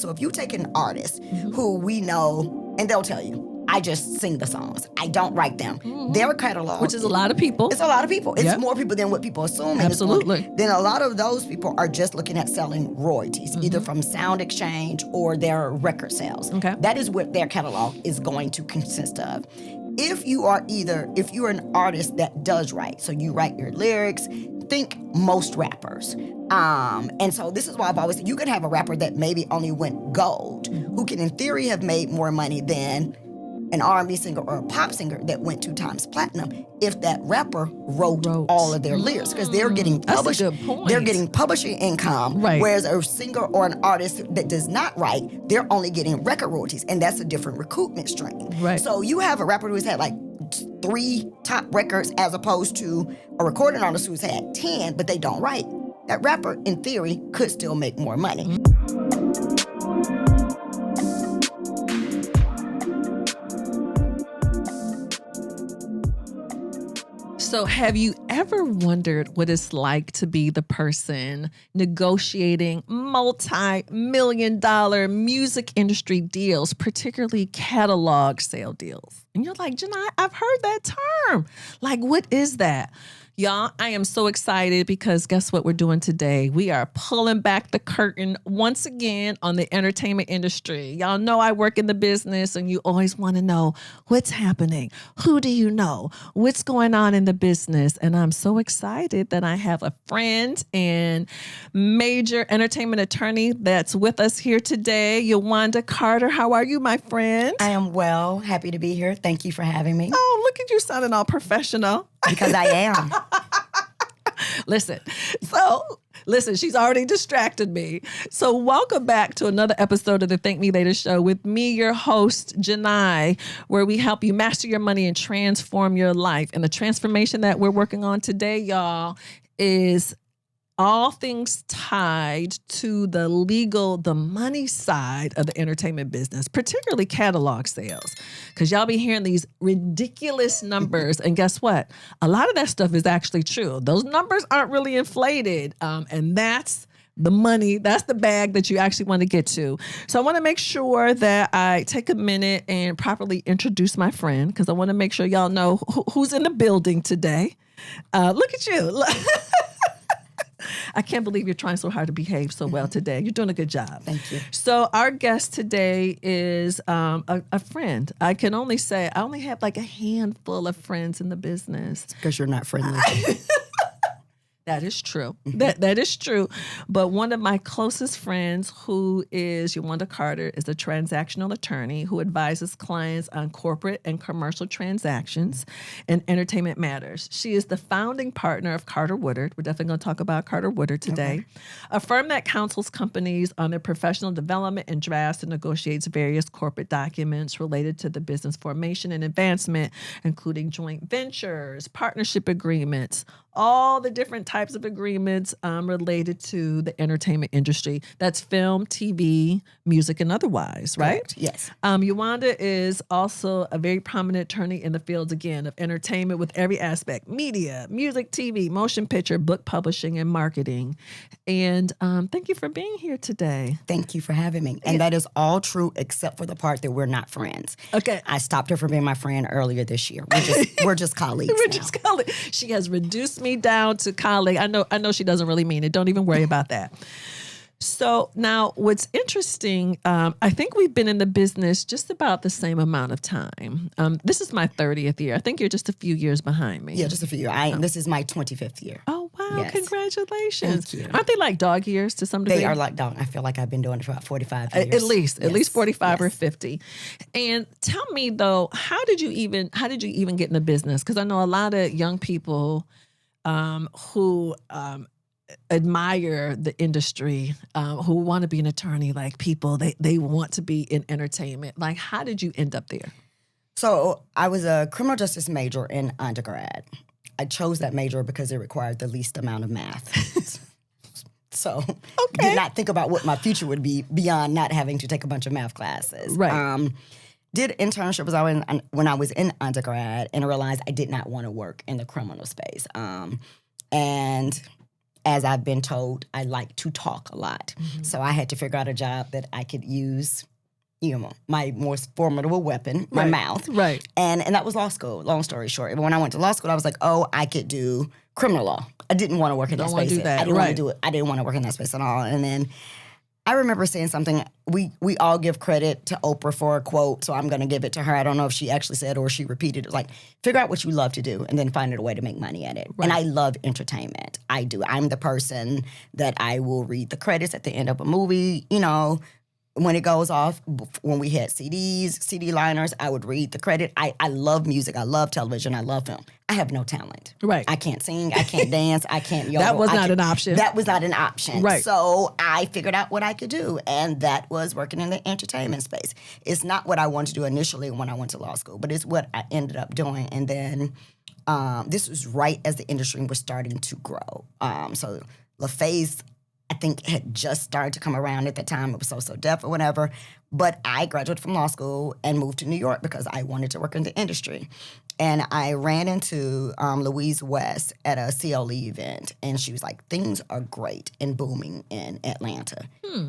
So if you take an artist who we know, and they'll tell you, I just sing the songs. I don't write them. Their catalog. Which is a lot of people. It's a lot of people. It's more people than what people assume. Absolutely. Then a lot of those people are just looking at selling royalties, either from sound exchange or their record sales. Okay. That is what their catalog is going to consist of. If you're an artist that does write, so you write your lyrics, think most rappers. And so this is why I've always said you could have a rapper that maybe only went gold, who can in theory have made more money than an R&B singer or a pop singer that went 2 times platinum if that rapper wrote all of their lyrics, because they're getting published. That's a good point. They're getting publishing income, right. Whereas a singer or an artist that does not write, they're only getting record royalties, and that's a different recoupment stream. Right. So you have a rapper who's had like 3 top records as opposed to a recording artist who's had 10, but they don't write. That rapper, in theory, could still make more money. So have you ever wondered what it's like to be the person negotiating multi-million-dollar music industry deals, particularly catalog sale deals? And you're like, Jini, I've heard that term. Like, what is that? Y'all, I am so excited because guess what we're doing today? We are pulling back the curtain once again on the entertainment industry. Y'all know I work in the business and you always want to know what's happening. Who do you know? What's going on in the business? And I'm so excited that I have a friend and major entertainment attorney that's with us here today, Uwonda Carter. How are you, my friend? I am well. Happy to be here. Thank you for having me. Oh, look at you sounding all professional. Because I am. Listen, she's already distracted me. So welcome back to another episode of the Thank Me Later Show with me, your host, Jini, where we help you master your money and transform your life. And the transformation that we're working on today, y'all, is all things tied to the money side of the entertainment business, particularly catalog sales. Because y'all be hearing these ridiculous numbers. And guess what? A lot of that stuff is actually true. Those numbers aren't really inflated. And that's the money, that's the bag that you actually want to get to. So I want to make sure that I take a minute and properly introduce my friend, because I want to make sure y'all know who's in the building today. Look at you. I can't believe you're trying so hard to behave so well today. You're doing a good job. Thank you. So our guest today is a friend. I can only say I only have like a handful of friends in the business. It's because you're not friendly. That is true. That is true. But one of my closest friends, who is Uwonda Carter, is a transactional attorney who advises clients on corporate and commercial transactions and entertainment matters. She is the founding partner of Carter Woodard. We're definitely going to talk about Carter Woodard today, a firm that counsels companies on their professional development and drafts and negotiates various corporate documents related to the business formation and advancement, including joint ventures, partnership agreements, all the different types of agreements related to the entertainment industry. That's film, TV, music, and otherwise, right? Correct. Yes. Uwonda is also a very prominent attorney in the fields, again, of entertainment with every aspect: media, music, TV, motion picture, book publishing, and marketing. And thank you for being here today. Thank you for having me. And that is all true except for the part that we're not friends. Okay. I stopped her from being my friend earlier this year. We're just colleagues We're now. just colleagues. She has reduced me down to colleague. I know she doesn't really mean it. Don't even worry about that. So now what's interesting, I think we've been in the business just about the same amount of time. This is my 30th year. I think you're just a few years behind me. Yeah, just a few years. This is my 25th year. Oh, wow. Yes. Congratulations. Thank you. Aren't they like dog years to some degree? They are like dog. I feel like I've been doing it for about 45 years. At least 45 or 50. And tell me though, how did you even get in the business? Because I know a lot of young people who admire the industry, who want to be an attorney, like people, they want to be in entertainment. Like, how did you end up there? So I was a criminal justice major in undergrad. I chose that major because it required the least amount of math. So did not think about what my future would be beyond not having to take a bunch of math classes. Right. Did internship when I was in undergrad and realized I did not want to work in the criminal space. And as I've been told, I like to talk a lot. So I had to figure out a job that I could use, my most formidable weapon, my mouth. Right. And that was law school, long story short. When I went to law school, I was like, oh, I could do criminal law. I didn't want to work in that space. Do that. I didn't want to do it. I didn't want to work in that space at all. And then I remember saying something, we all give credit to Oprah for a quote, so I'm going to give it to her. I don't know if she actually said or she repeated it. Like, figure out what you love to do and then find a way to make money at it. Right. And I love entertainment. I do. I'm the person that I will read the credits at the end of a movie, when it goes off. When we had CDs, CD liners, I would read the credit. I love music. I love television. I love film. I have no talent. Right. I can't sing. I can't dance. I can't yodel. That was not an option. That was not an option. Right. So I figured out what I could do, and that was working in the entertainment space. It's not what I wanted to do initially when I went to law school, but it's what I ended up doing. And then this was right as the industry was starting to grow. So LaFace, I think, had just started to come around at the time. It was So Def or whatever. But I graduated from law school and moved to New York because I wanted to work in the industry. And I ran into Louise West at a CLE event, and she was like, things are great and booming in Atlanta.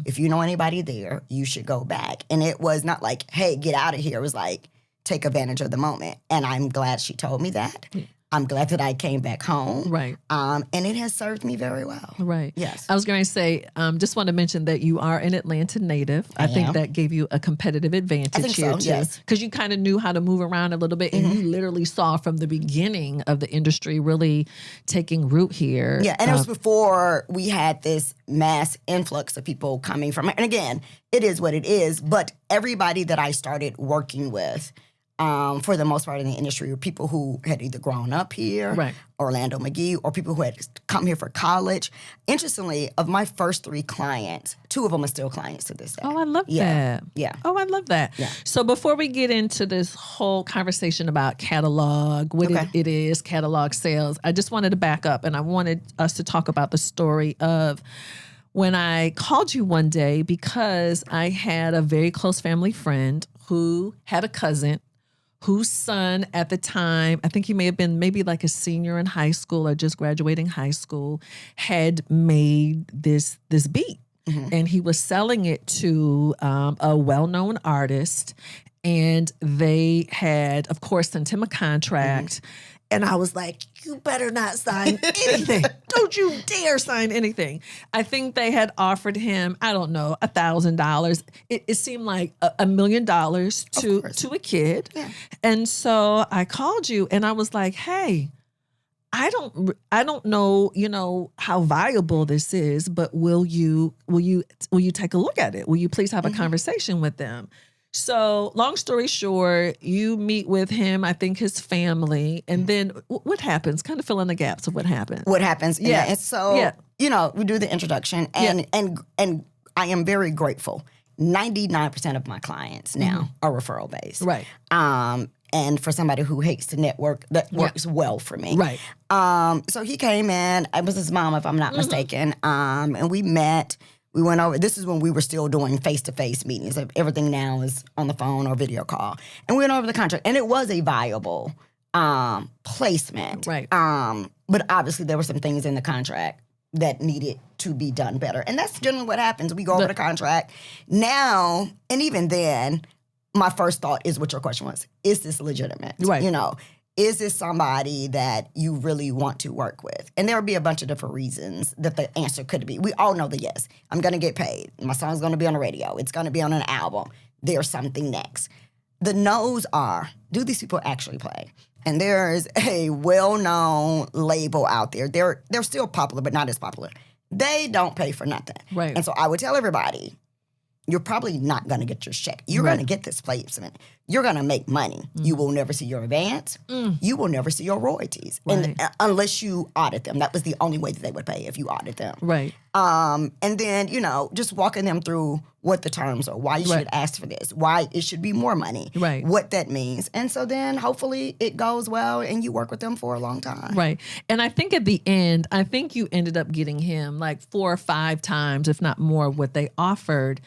If you know anybody there, you should go back. And it was not like, hey, get out of here. It was like, take advantage of the moment. And I'm glad she told me that. I'm glad that I came back home. Right. And it has served me very well. Right. Yes. I was going to say, just want to mention that you are an Atlanta native. I think that gave you a competitive advantage I think here, so, too. yes. Because you kind of knew how to move around a little bit, and you literally saw from the beginning of the industry really taking root here. Yeah, and it was before we had this mass influx of people coming from, and again, it is what it is, but everybody that I started working with, for the most part in the industry, were people who had either grown up here, Right. Orlando McGee, or people who had come here for college. Interestingly, of my first 3 clients, 2 of them are still clients to this day. Oh, I love Yeah. that. Yeah. Oh, I love that. Yeah. So before we get into this whole conversation about catalog, what Okay. it is, catalog sales, I just wanted to back up, and I wanted us to talk about the story of when I called you one day because I had a very close family friend who had a cousin whose son at the time, I think he may have been maybe like a senior in high school or just graduating high school, had made this beat. And he was selling it to a well-known artist. And they had, of course, sent him a contract. And I was like, you better not sign anything. Don't you dare sign anything. I think they had offered him, I don't know, $1,000. It seemed like $1 million to a kid. Yeah. And so I called you and I was like, hey, I don't know, how viable this is, but will you take a look at it? Will you please have a conversation with them? So long story short, you meet with him, I think his family, and then what happens? Kind of fill in the gaps of what happens. What happens? Yeah. And so, we do the introduction, and I am very grateful. 99% of my clients now are referral based. Right. And for somebody who hates to network, that works well for me. Right. So he came in. I was his mom, if I'm not mistaken. And we met. We went over. This is when we were still doing face-to-face meetings. Everything now is on the phone or video call. And we went over the contract, and it was a viable placement. Right. But obviously, there were some things in the contract that needed to be done better. And that's generally what happens. We go over the contract. Now, and even then, my first thought is what your question was. Is this legitimate? Right. Is this somebody that you really want to work with? And there would be a bunch of different reasons that the answer could be. We all know the yes. I'm going to get paid. My song's going to be on the radio. It's going to be on an album. There's something next. The no's are, do these people actually play? And there is a well-known label out there. They're still popular, but not as popular. They don't pay for nothing. Right. And so I would tell everybody, you're probably not going to get your check. You're going to get this placement. You're going to make money. You will never see your advance. You will never see your royalties. Right. And unless you audit them. That was the only way that they would pay, if you audit them. Right. And then, just walking them through what the terms are, why you Right. should ask for this, why it should be more money, Right. what that means. And so then hopefully it goes well and you work with them for a long time. Right. And I think at the end, I think you ended up getting him like 4 or 5 times, if not more, what they offered.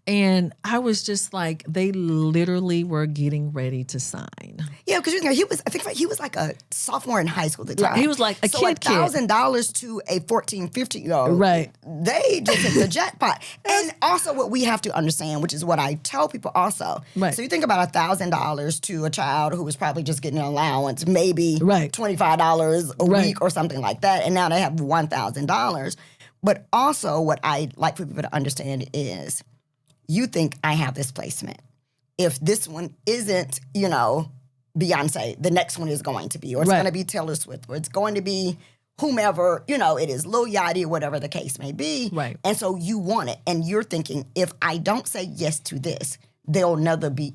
And I was just like, they literally were getting ready to sign. Yeah, because he was like a sophomore in high school at the time. He was like a so kid. $1,000 to a 14, 15-year-old. Right. They just hit the jackpot. And also what we have to understand, which is what I tell people also. Right. So you think about $1,000 to a child who was probably just getting an allowance, maybe Right. $25 a Right. week or something like that. And now they have $1,000. But also what I like for people to understand is you think I have this placement. If this one isn't, Beyonce, the next one is going to be, or it's Right. going to be Taylor Swift, or it's going to be whomever, it is, Lil Yachty, or whatever the case may be. Right. And so you want it. And you're thinking, if I don't say yes to this, there'll never be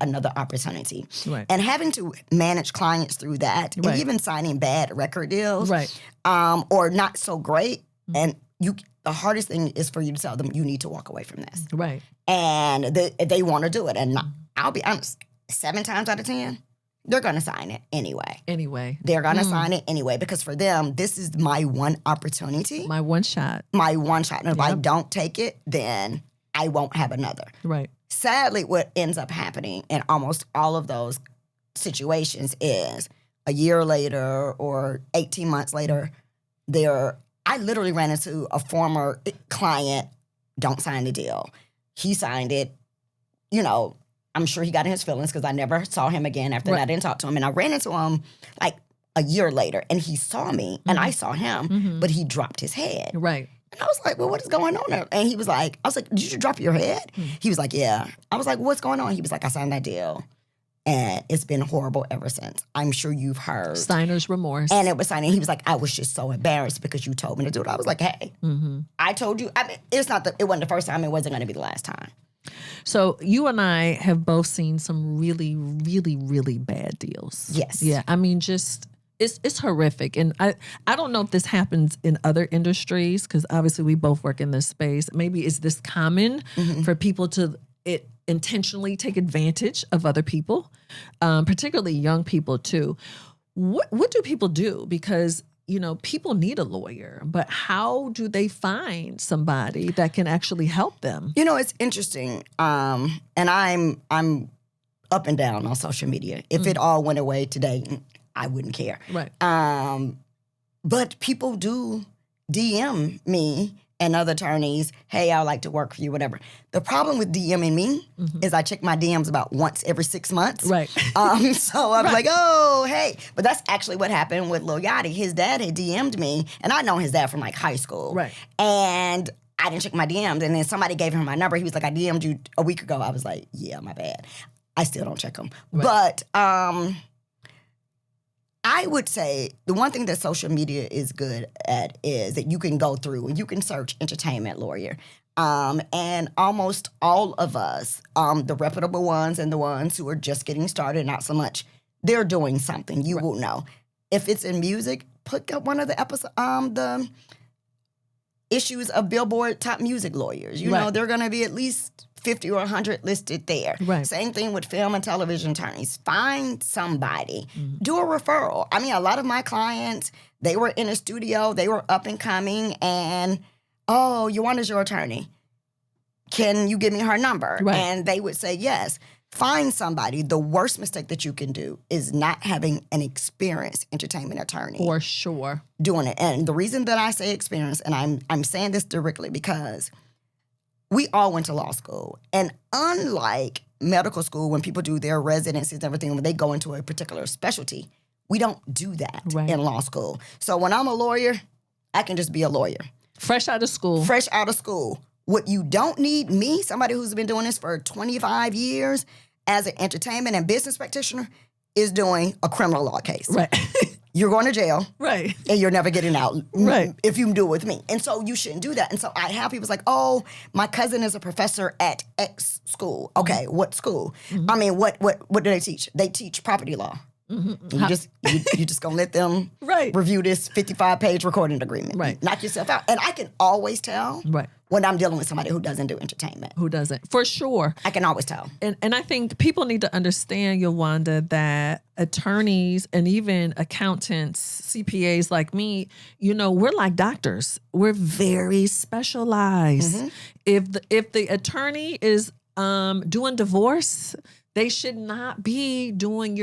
another opportunity. Right. And having to manage clients through that, Right. and even signing bad record deals, Right. or not so great, and the hardest thing is for you to tell them you need to walk away from this. Right. And they want to do it. And I'll be honest, 7 times out of 10, they're going to sign it anyway. Anyway. They're going to sign it anyway because for them, this is my one opportunity, My one shot. my one shot. And if I Yep. don't take it, then I won't have another. Right. Sadly, what ends up happening in almost all of those situations is a year later or 18 months later, I literally ran into a former client, don't sign the deal. He signed it, I'm sure he got in his feelings because I never saw him again after that. I didn't talk to him. And I ran into him like a year later and he saw me and I saw him, but he dropped his head. Right. And I was like, well, what is going on? And he was like, I was like, did you drop your head? He was like, yeah. I was like, what's going on? He was like, I signed that deal. And it's been horrible ever since. I'm sure you've heard. Signer's remorse. And it was signing. He was like, I was just so embarrassed because you told me to do it. I was like, hey, I told you. I mean, it wasn't the first time. It wasn't going to be the last time. So you and I have both seen some really, really, really bad deals. Yes. Yeah. I mean, just it's horrific. And I don't know if this happens in other industries because obviously we both work in this space. Maybe is this common for people to intentionally take advantage of other people, particularly young people too. What do people do? Because people need a lawyer, but how do they find somebody that can actually help them? It's interesting. And I'm up and down on social media. If it all went away today, I wouldn't care. Right. But people do DM me and other attorneys, hey, I would like to work for you, whatever. The problem with DMing me is I check my DMs about once every 6 months. Right. So I was like, oh, hey. But that's actually what happened with Lil Yachty. His dad had DM'd me, and I know his dad from like high school. Right. And I didn't check my DMs, and then somebody gave him my number. He was like, I DM'd you a week ago. I was like, yeah, my bad. I still don't check them. Right. But I would say the one thing that social media is good at is that you can go through and you can search entertainment lawyer. And almost all of us, the reputable ones and the ones who are just getting started, not so much, they're doing something. You will know. If it's in music, put up one of the episodes, the issues of Billboard top music lawyers. You know, they're going to be at least 50 or 100 listed there. Right. Same thing with film and television attorneys. Find somebody. Do a referral. I mean, a lot of my clients, they were in a studio, they were up and coming, and, oh, Uwonda's your attorney. Can you give me her number? Right. And they would say yes. Find somebody. The worst mistake that you can do is not having an experienced entertainment attorney. For sure. Doing it. And the reason that I say experience, and I'm saying this directly because we all went to law school. And unlike medical school, when people do their residencies and everything, when they go into a particular specialty, we don't do that in law school. So when I'm a lawyer, I can just be a lawyer. Fresh out of school. Fresh out of school. What you don't need me, somebody who's been doing this for 25 years as an entertainment and business practitioner, is doing a criminal law case. Right. You're going to jail. Right. And you're never getting out. Right. If you do it with me. And so you shouldn't do that. And so I have people like, oh, my cousin is a professor at X school. Okay, what school? I mean, what do they teach? They teach property law. You just gonna let them Right. review this 55-page recording agreement. Right. Knock yourself out. And I can always tell Right. when I'm dealing with somebody who doesn't do entertainment. Who doesn't? For sure. I can always tell. And I think people need to understand, Uwonda, that attorneys and even accountants, CPAs like me, we're like doctors. We're very specialized. If the attorney is doing divorce, they should not be doing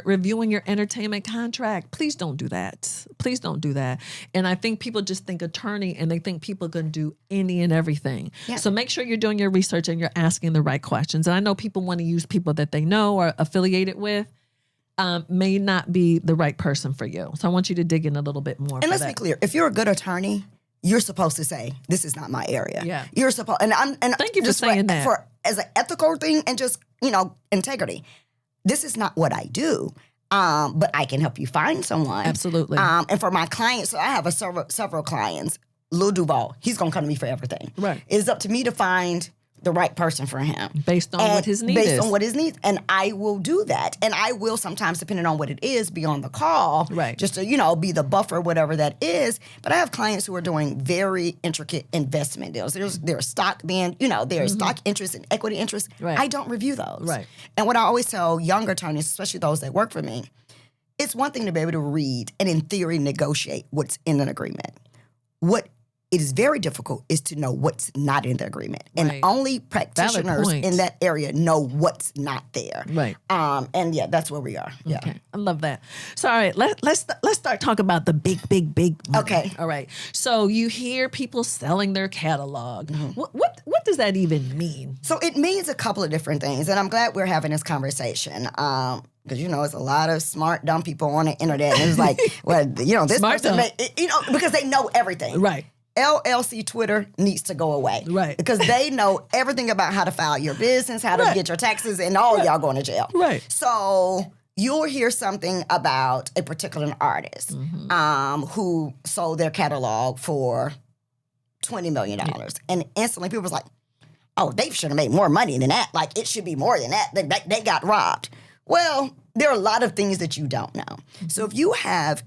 reviewing your entertainment contract. Please don't do that. Please don't do that. And I think people just think attorney and they think people can do any and everything. Yeah. So make sure you're doing your research and you're asking the right questions. And I know people want to use people that they know or affiliated with. May not be the right person for you. So I want you to dig in a little bit more. And let's be clear. If you're a good attorney, you're supposed to say, this is not my area. Yeah. You're supposed, and thank you for saying that. As an ethical thing and just, integrity. This is not what I do. But I can help you find someone. Absolutely. And for my clients, so I have several clients. Lil Duval, he's going to come to me for everything. Right. It's up to me to find the right person for him. Based on what his need is. Based on what his needs. And I will do that. And I will sometimes, depending on what it is, be on the call. Right. Just to, be the buffer, whatever that is. But I have clients who are doing very intricate investment deals. There's stock being, there's stock interest and equity interest. Right. I don't review those. Right. And what I always tell younger attorneys, especially those that work for me, it's one thing to be able to read and in theory negotiate what's in an agreement. What it is very difficult is to know what's not in the agreement. And Right. only practitioners point. in that area know what's not there. Right. And that's where we are. Yeah. Okay. I love that. So, all right, let's start talking about the big money. Okay. All right. So you hear people selling their catalog. What does that even mean? So it means a couple of different things. And I'm glad we're having this conversation. Because, it's a lot of smart, dumb people on the internet. And it's like, well, this Smart person, dumb. because they know everything. Right. LLC Twitter needs to go away. Right. Because they know everything about how to file your business, how to Right. get your taxes, and all y'all going to jail. Right. So you'll hear something about a particular artist who sold their catalog for $20 million. And instantly people was like, oh, they should have made more money than that. Like, it should be more than that. They got robbed. Well, there are a lot of things that you don't know. So if you have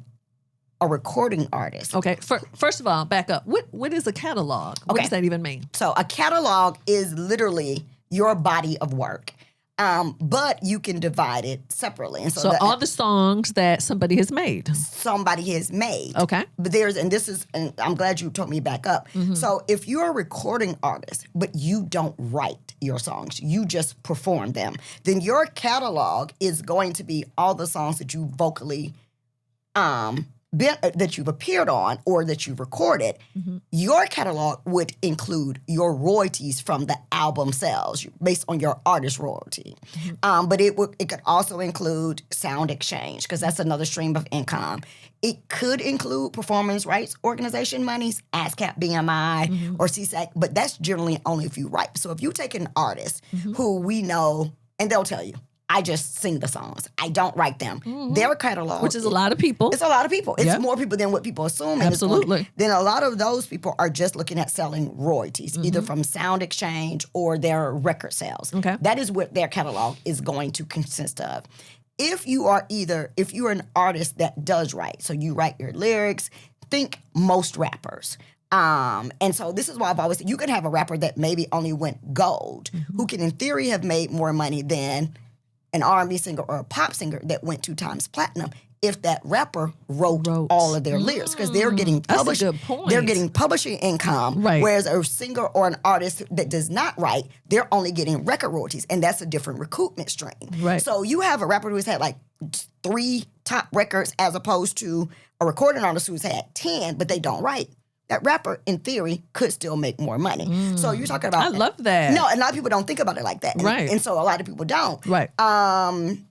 a recording artist. Okay. First of all, back up. What is a catalog? What does that even mean? So a catalog is literally your body of work. But you can divide it separately. And so all the songs that somebody has made. Somebody has made. Okay. But and I'm glad you told me back up. So if you're a recording artist, but you don't write your songs, you just perform them, then your catalog is going to be all the songs that you vocally that you've appeared on or that you've recorded. Your catalog would include your royalties from the album sales based on your artist royalty. But it could also include sound exchange, because that's another stream of income. It could include performance rights organization monies, ASCAP, BMI, or CSAC, but that's generally only if you write. So if you take an artist who we know, and they'll tell you, I just sing the songs. I don't write them. Their catalog. Which is a lot of people. It's a lot of people. It's Yep. more people than what people assume. Absolutely. Then a lot of those people are just looking at selling royalties, either from sound exchange or their record sales. Okay. That is what their catalog is going to consist of. If you're an artist that does write, so you write your lyrics, think most rappers. And so this is why I've always said you could have a rapper that maybe only went gold, who can in theory have made more money than an R&B singer or a pop singer that went 2 times platinum if that rapper wrote all of their lyrics, because they're getting published. That's a good point. They're getting publishing income, Right. whereas a singer or an artist that does not write, they're only getting record royalties, and that's a different recoupment stream. Right. So you have a rapper who's had like 3 top records as opposed to a recording artist who's had 10, but they don't write. That rapper, in theory, could still make more money. So you're talking about... I love that. No, and a lot of people don't think about it like that. Right. And so a lot of people don't. Right. And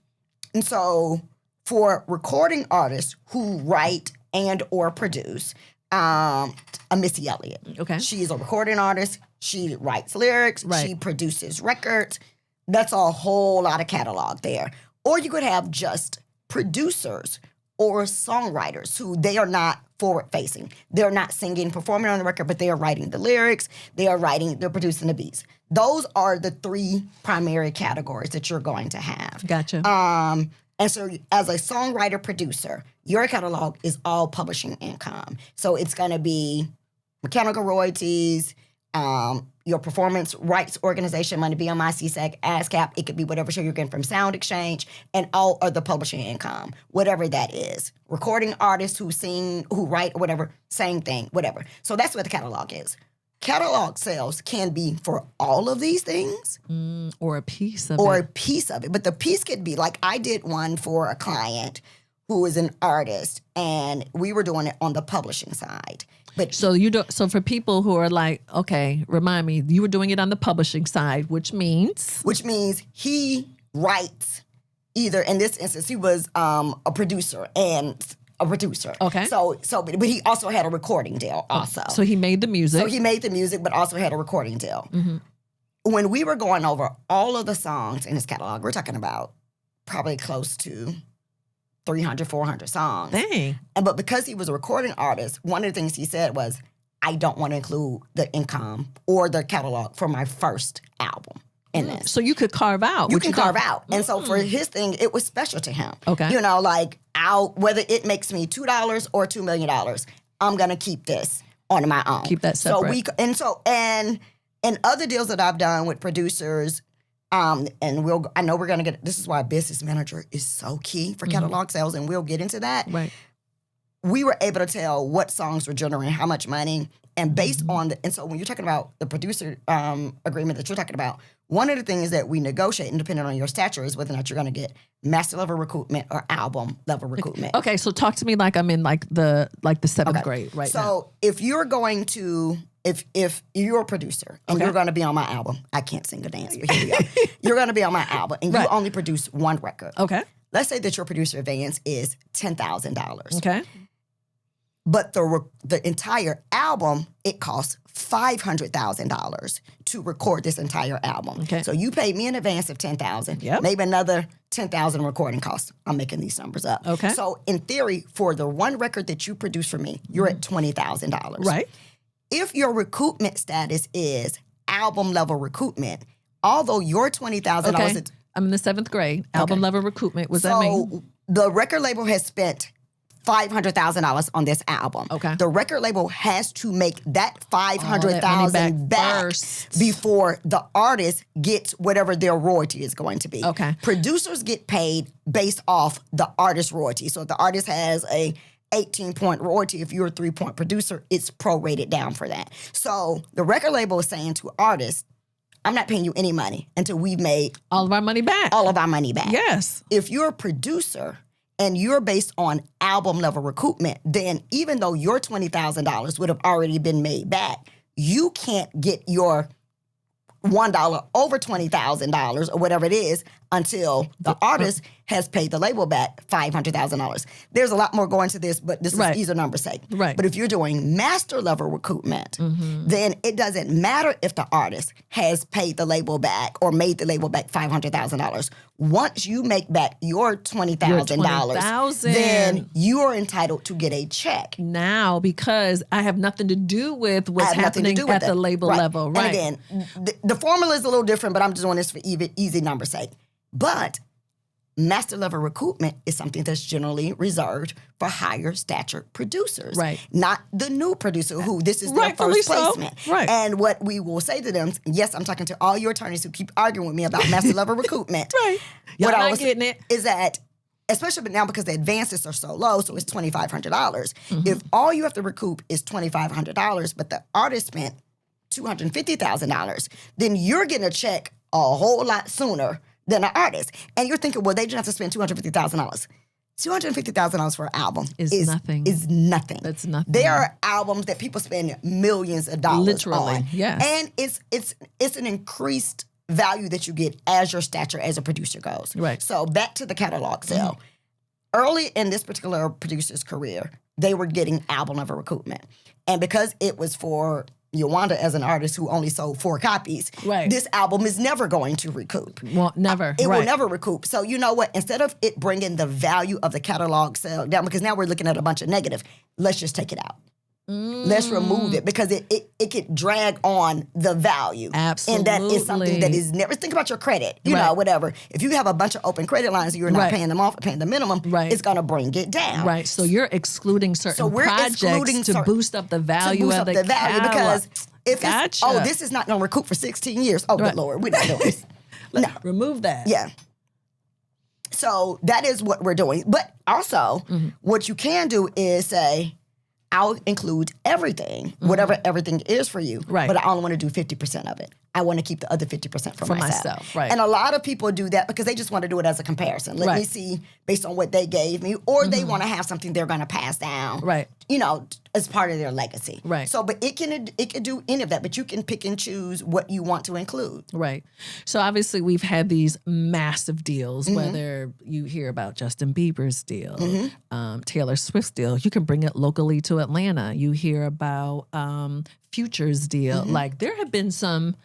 so for recording artists who write and or produce, a Missy Elliott. Okay. She's a recording artist. She writes lyrics. Right. She produces records. That's a whole lot of catalog there. Or you could have just producers or songwriters who they are not forward-facing. They're not singing, performing on the record, but they are writing the lyrics, they're producing the beats. Those are the 3 primary categories that you're going to have. Gotcha. And so as a songwriter producer, your catalog is all publishing income. So it's going to be mechanical royalties, your performance rights organization money, BMI, CSAC, ASCAP. It could be whatever show you're getting from Sound Exchange, and all other publishing income, whatever that is. Recording artists who sing, who write, or whatever, same thing, whatever. So that's what the catalog is. Catalog sales can be for all of these things. Or a piece of or it. a piece of it. But the piece could be, like I did one for a client who is an artist, and we were doing it on the publishing side. But So so for people who are like, okay, remind me, you were doing it on the publishing side, which means he writes, either in this instance, he was a producer. Okay. But he also had a recording deal also. so he made the music. So he made the music, but also had a recording deal. When we were going over all of the songs in his catalog, we're talking about probably close to 300, 400 songs. Dang. But because he was a recording artist, one of the things he said was, I don't want to include the income or the catalog for my first album in this. So you could carve out. You can carve out. And so for his thing, it was special to him. Okay. You know, like, whether it makes me $2 or $2 million, I'm going to keep this on my own. Keep that separate. And other deals that I've done with producers, I know we're going to get, this is why a business manager is so key for catalog sales, and we'll get into that. Right. We were able to tell what songs were generating how much money, and based on and so when you're talking about the producer agreement that you're talking about, one of the things that we negotiate, and depending on your stature, is whether or not you're going to get master level recoupment or album level recoupment. Okay, so talk to me like I'm in the seventh grade right now. So if you're going to, if you're a producer and you're going to be on my album, I can't sing or dance, but here we go. You're going to be on my album, and you only produce one record. Okay. Let's say that your producer advance is $10,000. Okay. But the entire album, it costs $500,000 to record this entire album. Okay. So you paid me an advance of $10,000. Yep. Maybe another $10,000 recording costs. I'm making these numbers up. Okay. So in theory, for the one record that you produce for me, you're at $20,000. Right. If your recoupment status is album level recoupment, although your $20,000 Okay. I'm in the seventh grade. Album level recoupment. What does that mean? The record label has spent $500,000 on this album. Okay. The record label has to make that that money $500,000 back first. before the artist gets whatever their royalty is going to be. Okay. Producers get paid based off the artist royalty. So if the artist has a 18-point royalty, if you're a 3-point producer, it's prorated down for that. So the record label is saying to artists, I'm not paying you any money until we've made All of our money back. all of our money back. Yes. If you're a producer and you're based on album level recoupment, then even though your $20,000 would have already been made back, you can't get your $1 over $20,000 or whatever it is until the artist has paid the label back $500,000. There's a lot more going to this, but this is easier number sake. Right. But if you're doing master level recoupment, then it doesn't matter if the artist has paid the label back or made the label back $500,000. Once you make back your $20,000, then you are entitled to get a check. Now, because I have nothing to do with what's happening at the label level. Right. And again, the formula is a little different, but I'm just doing this for easy number's sake. But master level recoupment is something that's generally reserved for higher stature producers. Right. Not the new producer who this is their Rightfully first so. placement. Right. And what we will say to them, yes, I'm talking to all your attorneys who keep arguing with me about master level recoupment. Right. Y'all What I not was- getting it. is that, especially now because the advances are so low, so it's $2,500. If all you have to recoup is $2,500, but the artist spent $250,000, then you're getting a check a whole lot sooner than an artist. And you're thinking, well, they just have to spend $250,000. $250,000 for an album Is nothing. Is nothing. That's nothing. There are albums that people spend millions of dollars Literally, on. yes. And it's an increased value that you get as your stature as a producer goes. Right. So back to the catalog sale. Early in this particular producer's career, they were getting album level recoupment. And because it was for Uwonda as an artist who only sold 4 copies, Right. this album is never going to recoup. Well, never. It right. will never recoup. So you know what? Instead of it bringing the value of the catalog sale down, because now we're looking at a bunch of negative, let's just take it out. Let's remove it because it could drag on the value. Absolutely. And that is something that is never, think about your credit, you Right. know, whatever. If you have a bunch of open credit lines, you're not Right. paying them off, paying the minimum, Right. it's going to bring it down. Right. So you're excluding certain we're projects excluding to boost up the value of the catalog. Because if Gotcha. it's, oh, this is not going to recoup for 16 years. Oh, Right. good Lord, we're not doing this. No. Remove that. Yeah. So that is what we're doing. But also, Mm-hmm. what you can do is say, I'll include everything, whatever everything is for you. Right. But I only want to do 50% of it. I want to keep the other 50% for myself. Right. And a lot of people do that because they just want to do it as a comparison. Let me Right. see based on what they gave me, or they want to have something they're going to pass down. Right. You know, as part of their legacy. Right. So, but it can do any of that, but you can pick and choose what you want to include. Right. So obviously we've had these massive deals, Mm-hmm. whether you hear about Justin Bieber's deal, Taylor Swift's deal, you can bring it locally to Atlanta. You hear about Future's deal. Mm-hmm. Like there have been some,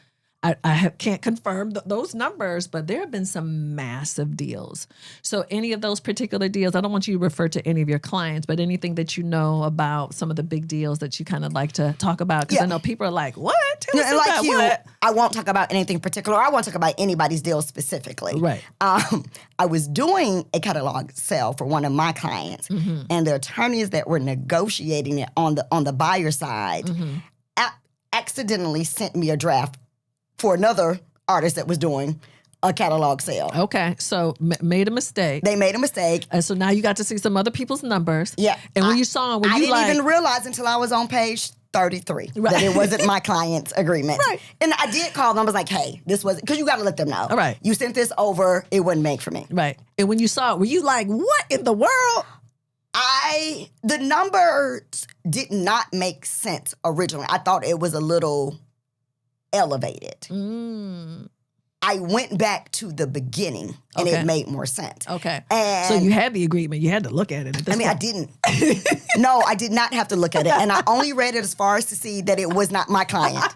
can't confirm those numbers, but there have been some massive deals. So any of those particular deals, I don't want you to refer to any of your clients, but anything that you know about some of the big deals that you kind of like to talk about, because I know people are like, what? Tell us And like about you, what? I won't talk about anything particular. I won't talk about anybody's deal specifically. Right. I was doing a catalog sale for one of my clients, and the attorneys that were negotiating it on the buyer side accidentally sent me a draft for another artist that was doing a catalog sale. Okay, so made a mistake. They made a mistake. And so now you got to see some other people's numbers. Yeah. And when you saw them, were I you didn't like, even realize until I was on page 33 Right. that it wasn't my client's agreement. Right. And I did call them. I was like, hey, this wasn't, because you got to let them know. All right. You sent this over. It wasn't made for me. right? And when you saw it, were you like, what in the world? The numbers did not make sense originally. I thought it was a little elevated. I went back to the beginning and Okay. it made more sense. Okay. And So you had the agreement. You had to look at it. At this I mean, I point. didn't. No, I did not have to look at it. And I only read it as far as to see that it was not my client.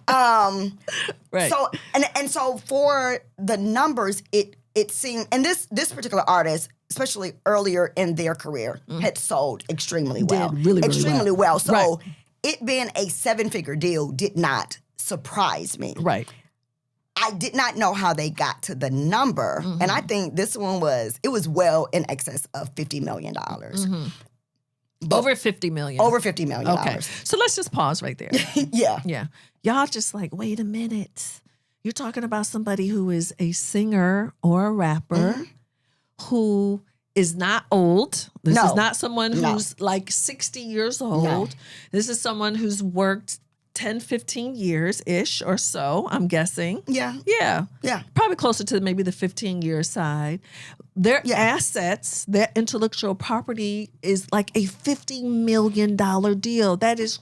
Right. So and so for the numbers, it seemed, and this particular artist, especially earlier in their career, had sold extremely well. Did really, really extremely well. So Right. it being a 7-figure deal did not surprise me. Right. I did not know how they got to the number. And I think this one was well in excess of $50 million. Over 50 million. Over $50 million. Okay. So let's just pause right there. Yeah. Yeah. Y'all just like, wait a minute. You're talking about somebody who is a singer or a rapper who is not old. This No. is not someone No. who's like 60 years old. No. This is someone who's worked 10, 15 years-ish or so, I'm guessing. Yeah. Yeah. Yeah. Probably closer to maybe the 15-year side. Their assets, their intellectual property is like a $50 million deal. That is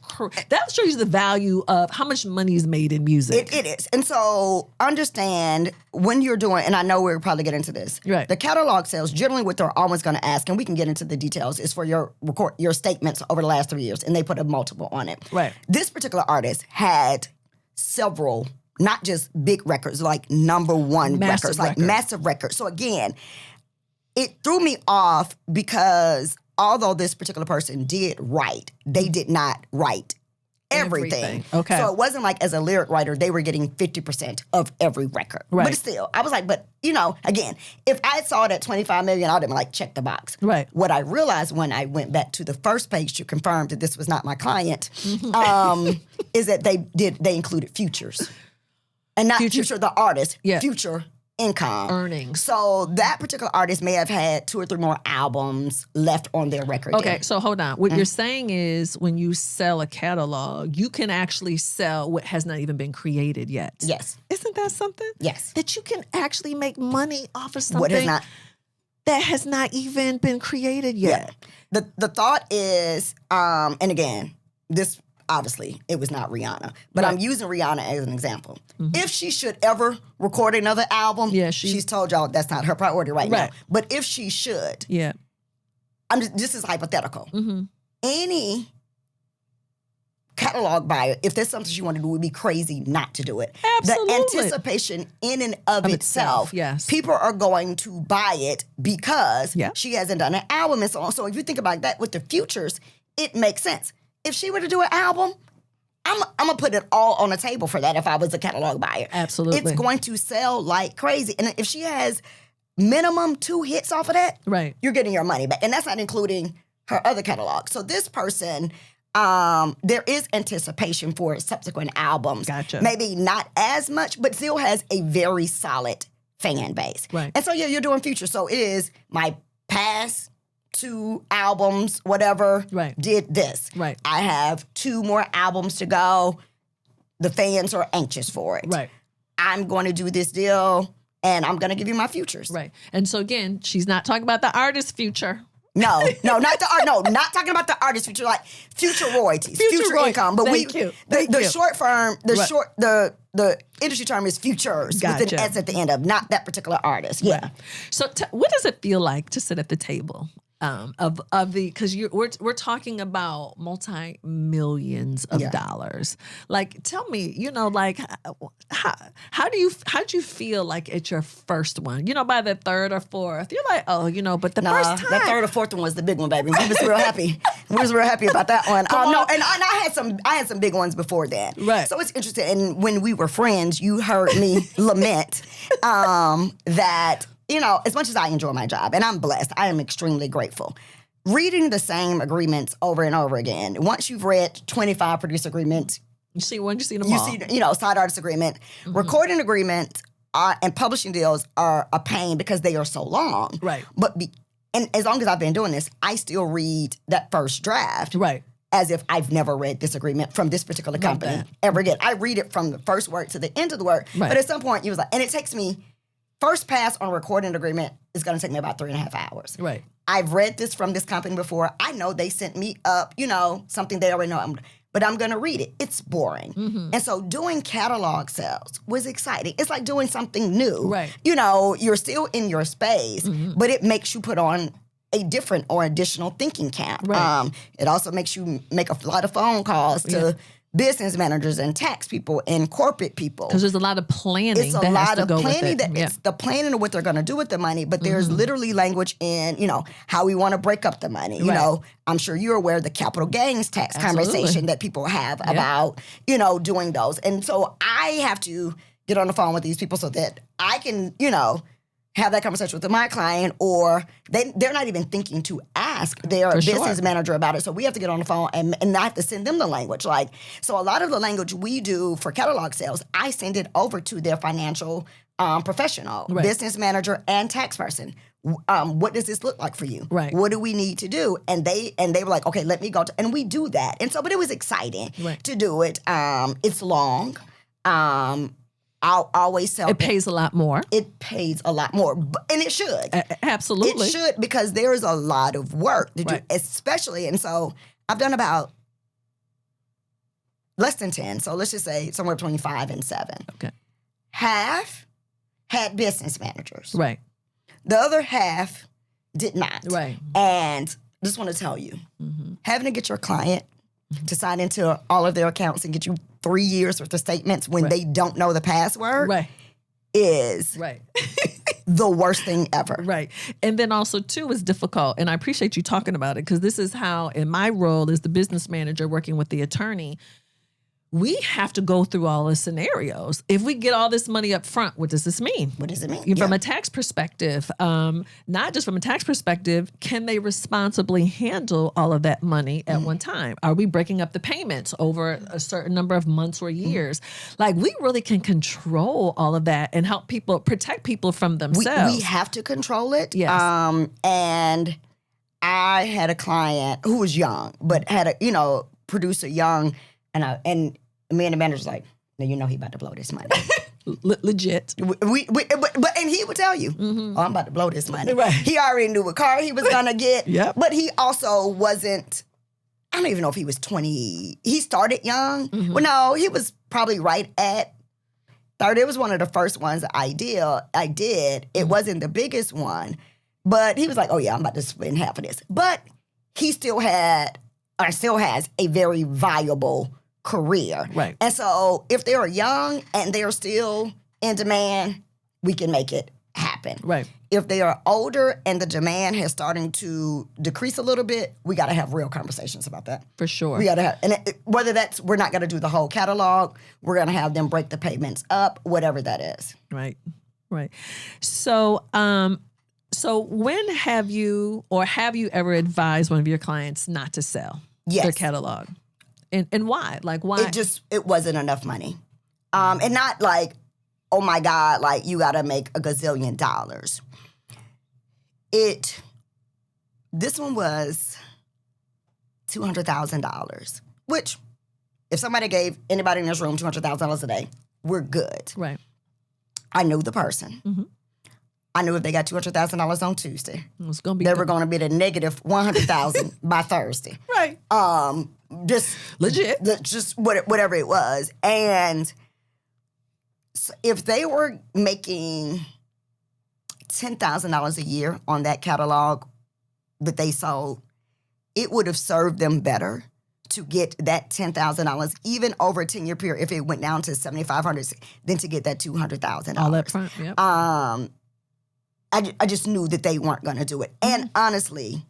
that shows you the value of how much money is made in music. It is. And so understand when you're doing, and I know we'll probably get into this, Right. the catalog sales, generally what they're always going to ask, and we can get into the details, is for your statements over the last 3 years, and they put a multiple on it. Right. This particular artist had several, not just big records, like number one Massive records, like records. massive records. So again, it threw me off because although this particular person did write, they did not write everything. Okay. So it wasn't like as a lyric writer, they were getting 50% of every record. Right. But still, I was like, but you know, again, if I saw it at 25 million, I would have been like, check the box. Right. What I realized when I went back to the first page to confirm that this was not my client, is that they included futures. And not future the artist, Yeah. future income. Earnings. So that particular artist may have had 2 or 3 more albums left on their record Okay, deal. so hold on. What you're saying is when you sell a catalog, you can actually sell what has not even been created yet. Yes. Isn't that something? Yes. That you can actually make money off of something What is not? that has not even been created yet. Yeah. The thought is, and again, this obviously it was not Rihanna, but Right. I'm using Rihanna as an example. If she should ever record another album, Yeah, she's told y'all that's not her priority right now. Right. But if she should, Yeah. this is hypothetical. Any catalog buyer, if there's something she wanted to do, it would be crazy not to do it. Absolutely. The anticipation in and of itself, yes. people are going to buy it because Yeah. she hasn't done an album and so on. So if you think about that with the futures, it makes sense. if she were to do an album, I'm gonna put it all on the table for that if I was a catalog buyer. Absolutely. It's going to sell like crazy. And if she has minimum 2 hits off of that, Right. you're getting your money back. And that's not including her other catalog. So this person, there is anticipation for subsequent albums. Gotcha. Maybe not as much, but still has a very solid fan base. Right. And so, yeah, you're doing future. So it is my past 2 albums, whatever, Right. did this. Right. I have 2 more albums to go. The fans are anxious for it. Right. I'm going to do this deal, and I'm going to give you my futures. Right. And so again, she's not talking about the artist's future. No, not the art. No, not talking about the artist future, like future royalties, future income. But Thank you. the short firm, the industry term is futures with Gotcha. an S at the end of, not that particular artist. Yeah. Right. So what does it feel like to sit at the table of the, because we're talking about multi-millions of dollars. Like, tell me, like how do you feel like at your first one? By the third or fourth, you're like, oh, but the first time, that third or fourth one was the big one, baby. We was real happy. We was real happy about that one. No, and I had some big ones before that. Right. So it's interesting. And when we were friends, you heard me lament that. As much as I enjoy my job, and I'm blessed, I am extremely grateful. Reading the same agreements over and over again. Once you've read 25 producer agreements, you see them all. You see, side artist agreement, recording agreement, and publishing deals are a pain because they are so long. Right. And as long as I've been doing this, I still read that first draft. Right. As if I've never read this agreement from this particular company ever again. I read it from the first word to the end of the word. Right. But at some point, you was like, and it takes me. First pass on a recording agreement is going to take me about 3.5 hours. Right. I've read this from this company before. I know they sent me up, something they already know. But I'm going to read it. It's boring. Mm-hmm. And so doing catalog sales was exciting. It's like doing something new. Right. You're still in your space, but it makes you put on a different or additional thinking cap. Right. It also makes you make a lot of phone calls to business managers and tax people and corporate people. Because there's a lot of planning. It's a that lot has to of go planning. with it. It's the planning of what they're going to do with the money, but there's literally language in, how we want to break up the money. Right. I'm sure you're aware of the capital gains tax conversation that people have about, doing those. And so I have to get on the phone with these people so that I can, have that conversation with my client, or they're not even thinking to ask their business manager about it. So we have to get on the phone and I have to send them the language. So a lot of the language we do for catalog sales, I send it over to their financial professional, business manager, and tax person. What does this look like for you? Right. What do we need to do? And they were like, okay, let me go. And we do that. And so, but it was exciting to do it. It's long. I'll always tell it pays a lot more. It pays a lot more, and it should. Absolutely. It should, because there is a lot of work to do, especially. And so I've done about less than 10. So let's just say somewhere between 5 and 7. Okay. Half had business managers. Right. The other half did not. Right. And I just want to tell you, having to get your client to sign into all of their accounts and get you 3 years worth of statements when they don't know the password is the worst thing ever. Right. And then also, too, is difficult. And I appreciate you talking about it, because this is how, in my role as the business manager working with the attorney, we have to go through all the scenarios. If we get all this money up front, what does this mean? What does it mean? From a tax perspective, not just from a tax perspective, can they responsibly handle all of that money at one time? Are we breaking up the payments over a certain number of months or years? Like, we really can control all of that and help people, protect people from themselves. We have to control it. Yes. And I had a client who was young, but had a, producer young, and me and the manager's like, now he about to blow this money. Legit. But and he would tell you, oh, I'm about to blow this money. Right. He already knew what car he was gonna get. Yep. But he also wasn't. I don't even know if he was 20. He started young. Well, no, he was probably right at 30. It was one of the first ones I did. It wasn't the biggest one, but he was like, oh yeah, I'm about to spend half of this. But he still had, or still has, a very viable career. Right. And so if they're young and they're still in demand, we can make it happen. happen. Right. If they are older and the demand has starting to decrease a little bit, we got to have real conversations about that. For sure. We got to have, and whether that's, we're not going to do the whole catalog, we're going to have them break the payments up, whatever that is. Right. Right. So, so when have you ever advised one of your clients not to sell their catalog? And why? Like, why? It wasn't enough money. And not like, oh my God, like you got to make a gazillion dollars. This one was $200,000, which if somebody gave anybody in this room $200,000 a day, we're good. Right. I knew the person. Mm-hmm. I knew if they got $200,000 on Tuesday, it's gonna be they were going to be the negative $100,000 by Thursday. Right. Just legit. Just whatever it was. And so if they were making $10,000 a year on that catalog that they sold, it would have served them better to get that $10,000 even over a 10-year period if it went down to $7,500 than to get that $200,000. All up front, yep. I just knew that they weren't going to do it. And honestly,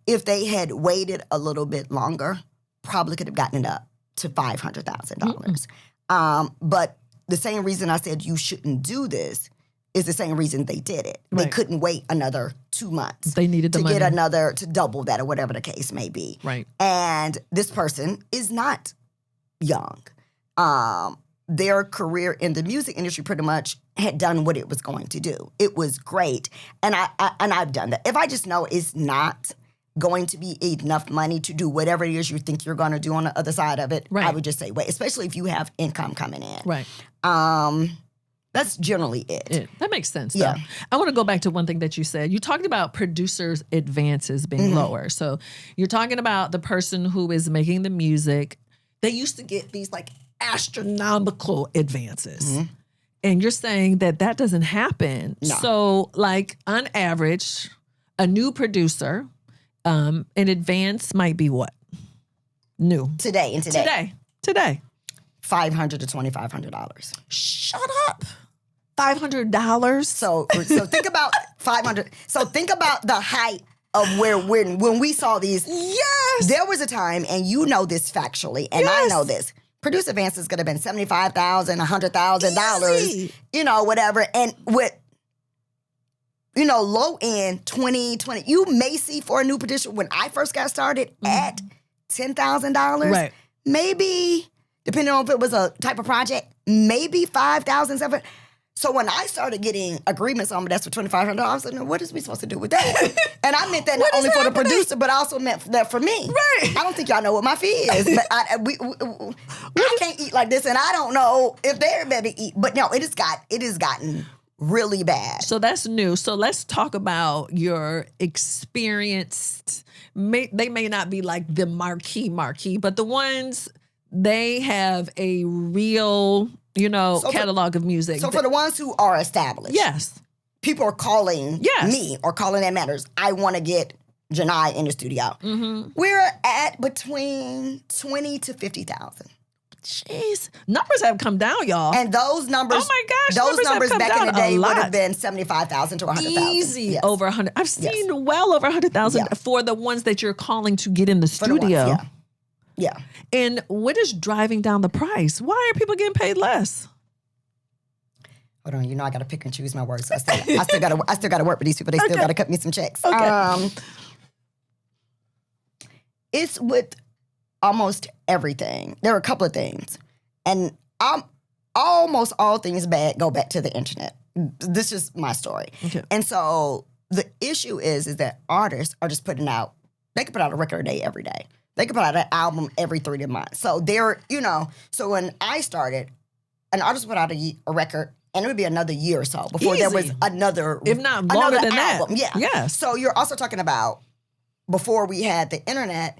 if they had waited a little bit longer, probably could have gotten it up to $500,000. But the same reason I said you shouldn't do this is the same reason they did it. Right. They couldn't wait another 2 months. They needed the money. To double that or whatever the case may be. Right. And this person is not young. Their career in the music industry pretty much had done what it was going to do. It was great. And I've done that. If I just know it's not going to be enough money to do whatever it is you think you're going to do on the other side of it, right. I would just say wait, especially if you have income coming in. Right. That's generally it. That makes sense. Yeah. Though. I want to go back to one thing that you said. You talked about producers' advances being lower. So you're talking about the person who is making the music. They used to get these like astronomical advances. And you're saying that doesn't happen. No. So like on average, a new producer, an advance might be what? New. Today. $500 to $2,500. Shut up. $500. So think about 500. So think about the height of when we saw these. Yes. There was a time, and you know this factually, and I know this. Producer advances could have been $75,000, $100,000, whatever. And with, low end 20. You may see for a new producer when I first got started at $10,000. Right. Maybe, depending on if it was a type of project, maybe $5,000, $7,000. So when I started getting agreements on me, that's for $2,500, I was like, no, what is we supposed to do with that? And I meant that not only for the producer, but I also meant that for me. Right. I don't think y'all know what my fee is. But I can't eat like this, and I don't know if they're maybe eat. But no, it has gotten really bad. So that's new. So let's talk about your experienced. They may not be like the marquee, but the ones they have a real, catalog of music. So for the ones who are established. Yes. People are calling me or calling That Matters. I want to get Jini in the studio. Mm-hmm. We're at between 20 to 50,000. Jeez. Numbers have come down, y'all. And those numbers, oh my gosh, those numbers back in the day would have been 75,000 to 100,000. Easy over 100. I've seen well over 100,000 for the ones that you're calling to get in the studio. Yeah. And what is driving down the price? Why are people getting paid less? Hold on, I got to pick and choose my words. I still got to work with these people. They still got to cut me some checks. Okay. It's with almost everything. There are a couple of things, and almost all things bad go back to the internet. This is my story. Okay. And so the issue is that artists are just putting out. They can put out a record a day every day. They could put out an album every 3 months. So so when I started, an artist put out a record, and it would be another year or so before there was another, if not longer than album. that. Yeah. So you're also talking about before we had the internet,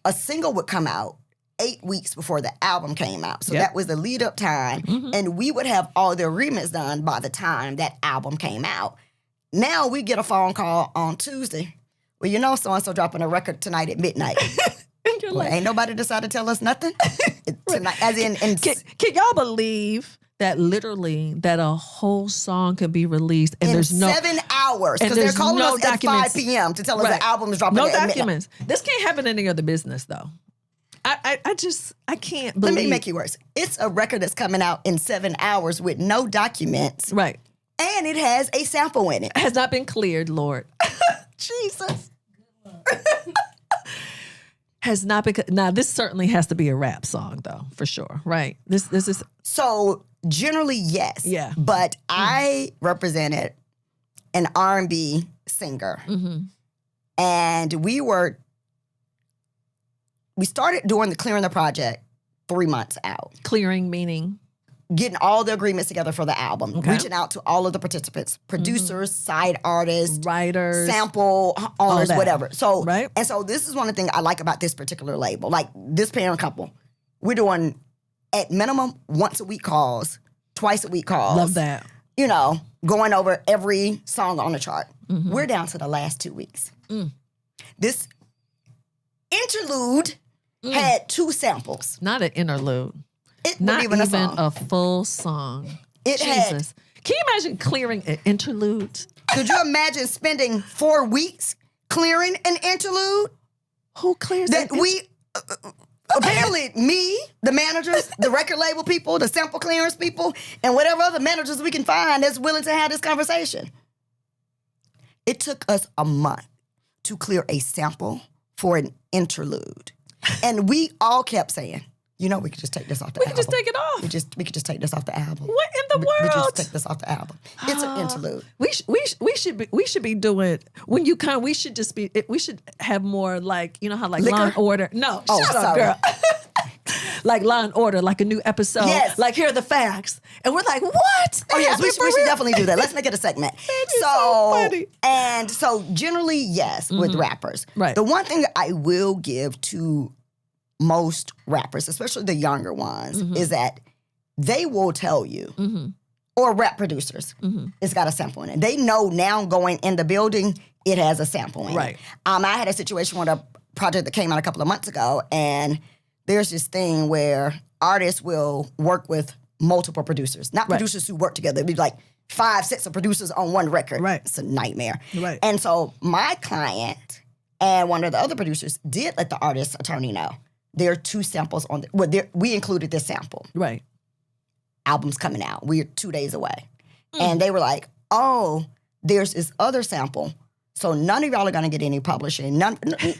a single would come out 8 weeks before the album came out. So that was the lead up time, and we would have all the remix done by the time that album came out. Now we get a phone call on Tuesday. Well, so-and-so dropping a record tonight at midnight. Well, ain't nobody decided to tell us nothing tonight. As in, can y'all believe that literally that a whole song could be released and in there's no 7 hours, and because they're there's calling no us documents. at 5 p.m. to tell us Right. the album is dropping no at midnight. documents. This can't happen in any other business though. I can't Let believe. me make it worse. It's a record that's coming out in 7 hours with no documents, right. and it has a sample in it. Has not been cleared, Lord. Jesus. Has not been. Now, this certainly has to be a rap song, though, for sure, right? This is So generally, yes. Yeah. But I represented an R&B singer, and we started doing the clearing the project 3 months out, clearing, meaning getting all the agreements together for the album, Okay. reaching out to all of the participants, producers, side artists, writers. sample owners, that. whatever. So, Right. and so this is one of the things I like about this particular label. Like this parent couple, we're doing at minimum once a week calls, twice a week calls. Love that. You know, going over every song on the chart. We're down to the last 2 weeks. This interlude had 2 samples. Not an interlude. It Not wasn't even even a song. a full song. It had- Jesus. Can you imagine clearing an interlude? Could you imagine spending 4 weeks clearing an interlude? Who clears That an we apparently me, the managers, the record label people, the sample clearance people, and whatever other managers we can find that's willing to have this conversation. It took us a month to clear a sample for an interlude, and we all kept saying, "You know, we could just take this off the We album. can just take it off. We could just take this off the album. What in the We could world? just take this off the album. It's an interlude. We should be doing when you come. We should just be. We should have more like you know how like Liquor? Law and Order. No, Oh, shut up, sorry. girl. Like Law and Order, like a new episode. Yes. Like here are the facts, and we're like, what? Oh yes, we Happened for should real? definitely do that. Let's make it a segment. is so funny. And so generally, yes, with rappers. Right. The one thing that I will give to most rappers, especially the younger ones, is that they will tell you, or rap producers, it's got a sample in it. They know now going in the building, it has a sample in Right. it. I had a situation with a project that came out a couple of months ago, and there's this thing where artists will work with multiple producers, not producers who work together. It'd be like 5 sets of producers on one record. Right. It's a nightmare. Right. And so my client and one of the other producers did let the artist's attorney know there are 2 samples on we included this sample. Right. Album's coming out. We're 2 days away. And they were like, oh, there's this other sample. So none of y'all are going to get any publishing.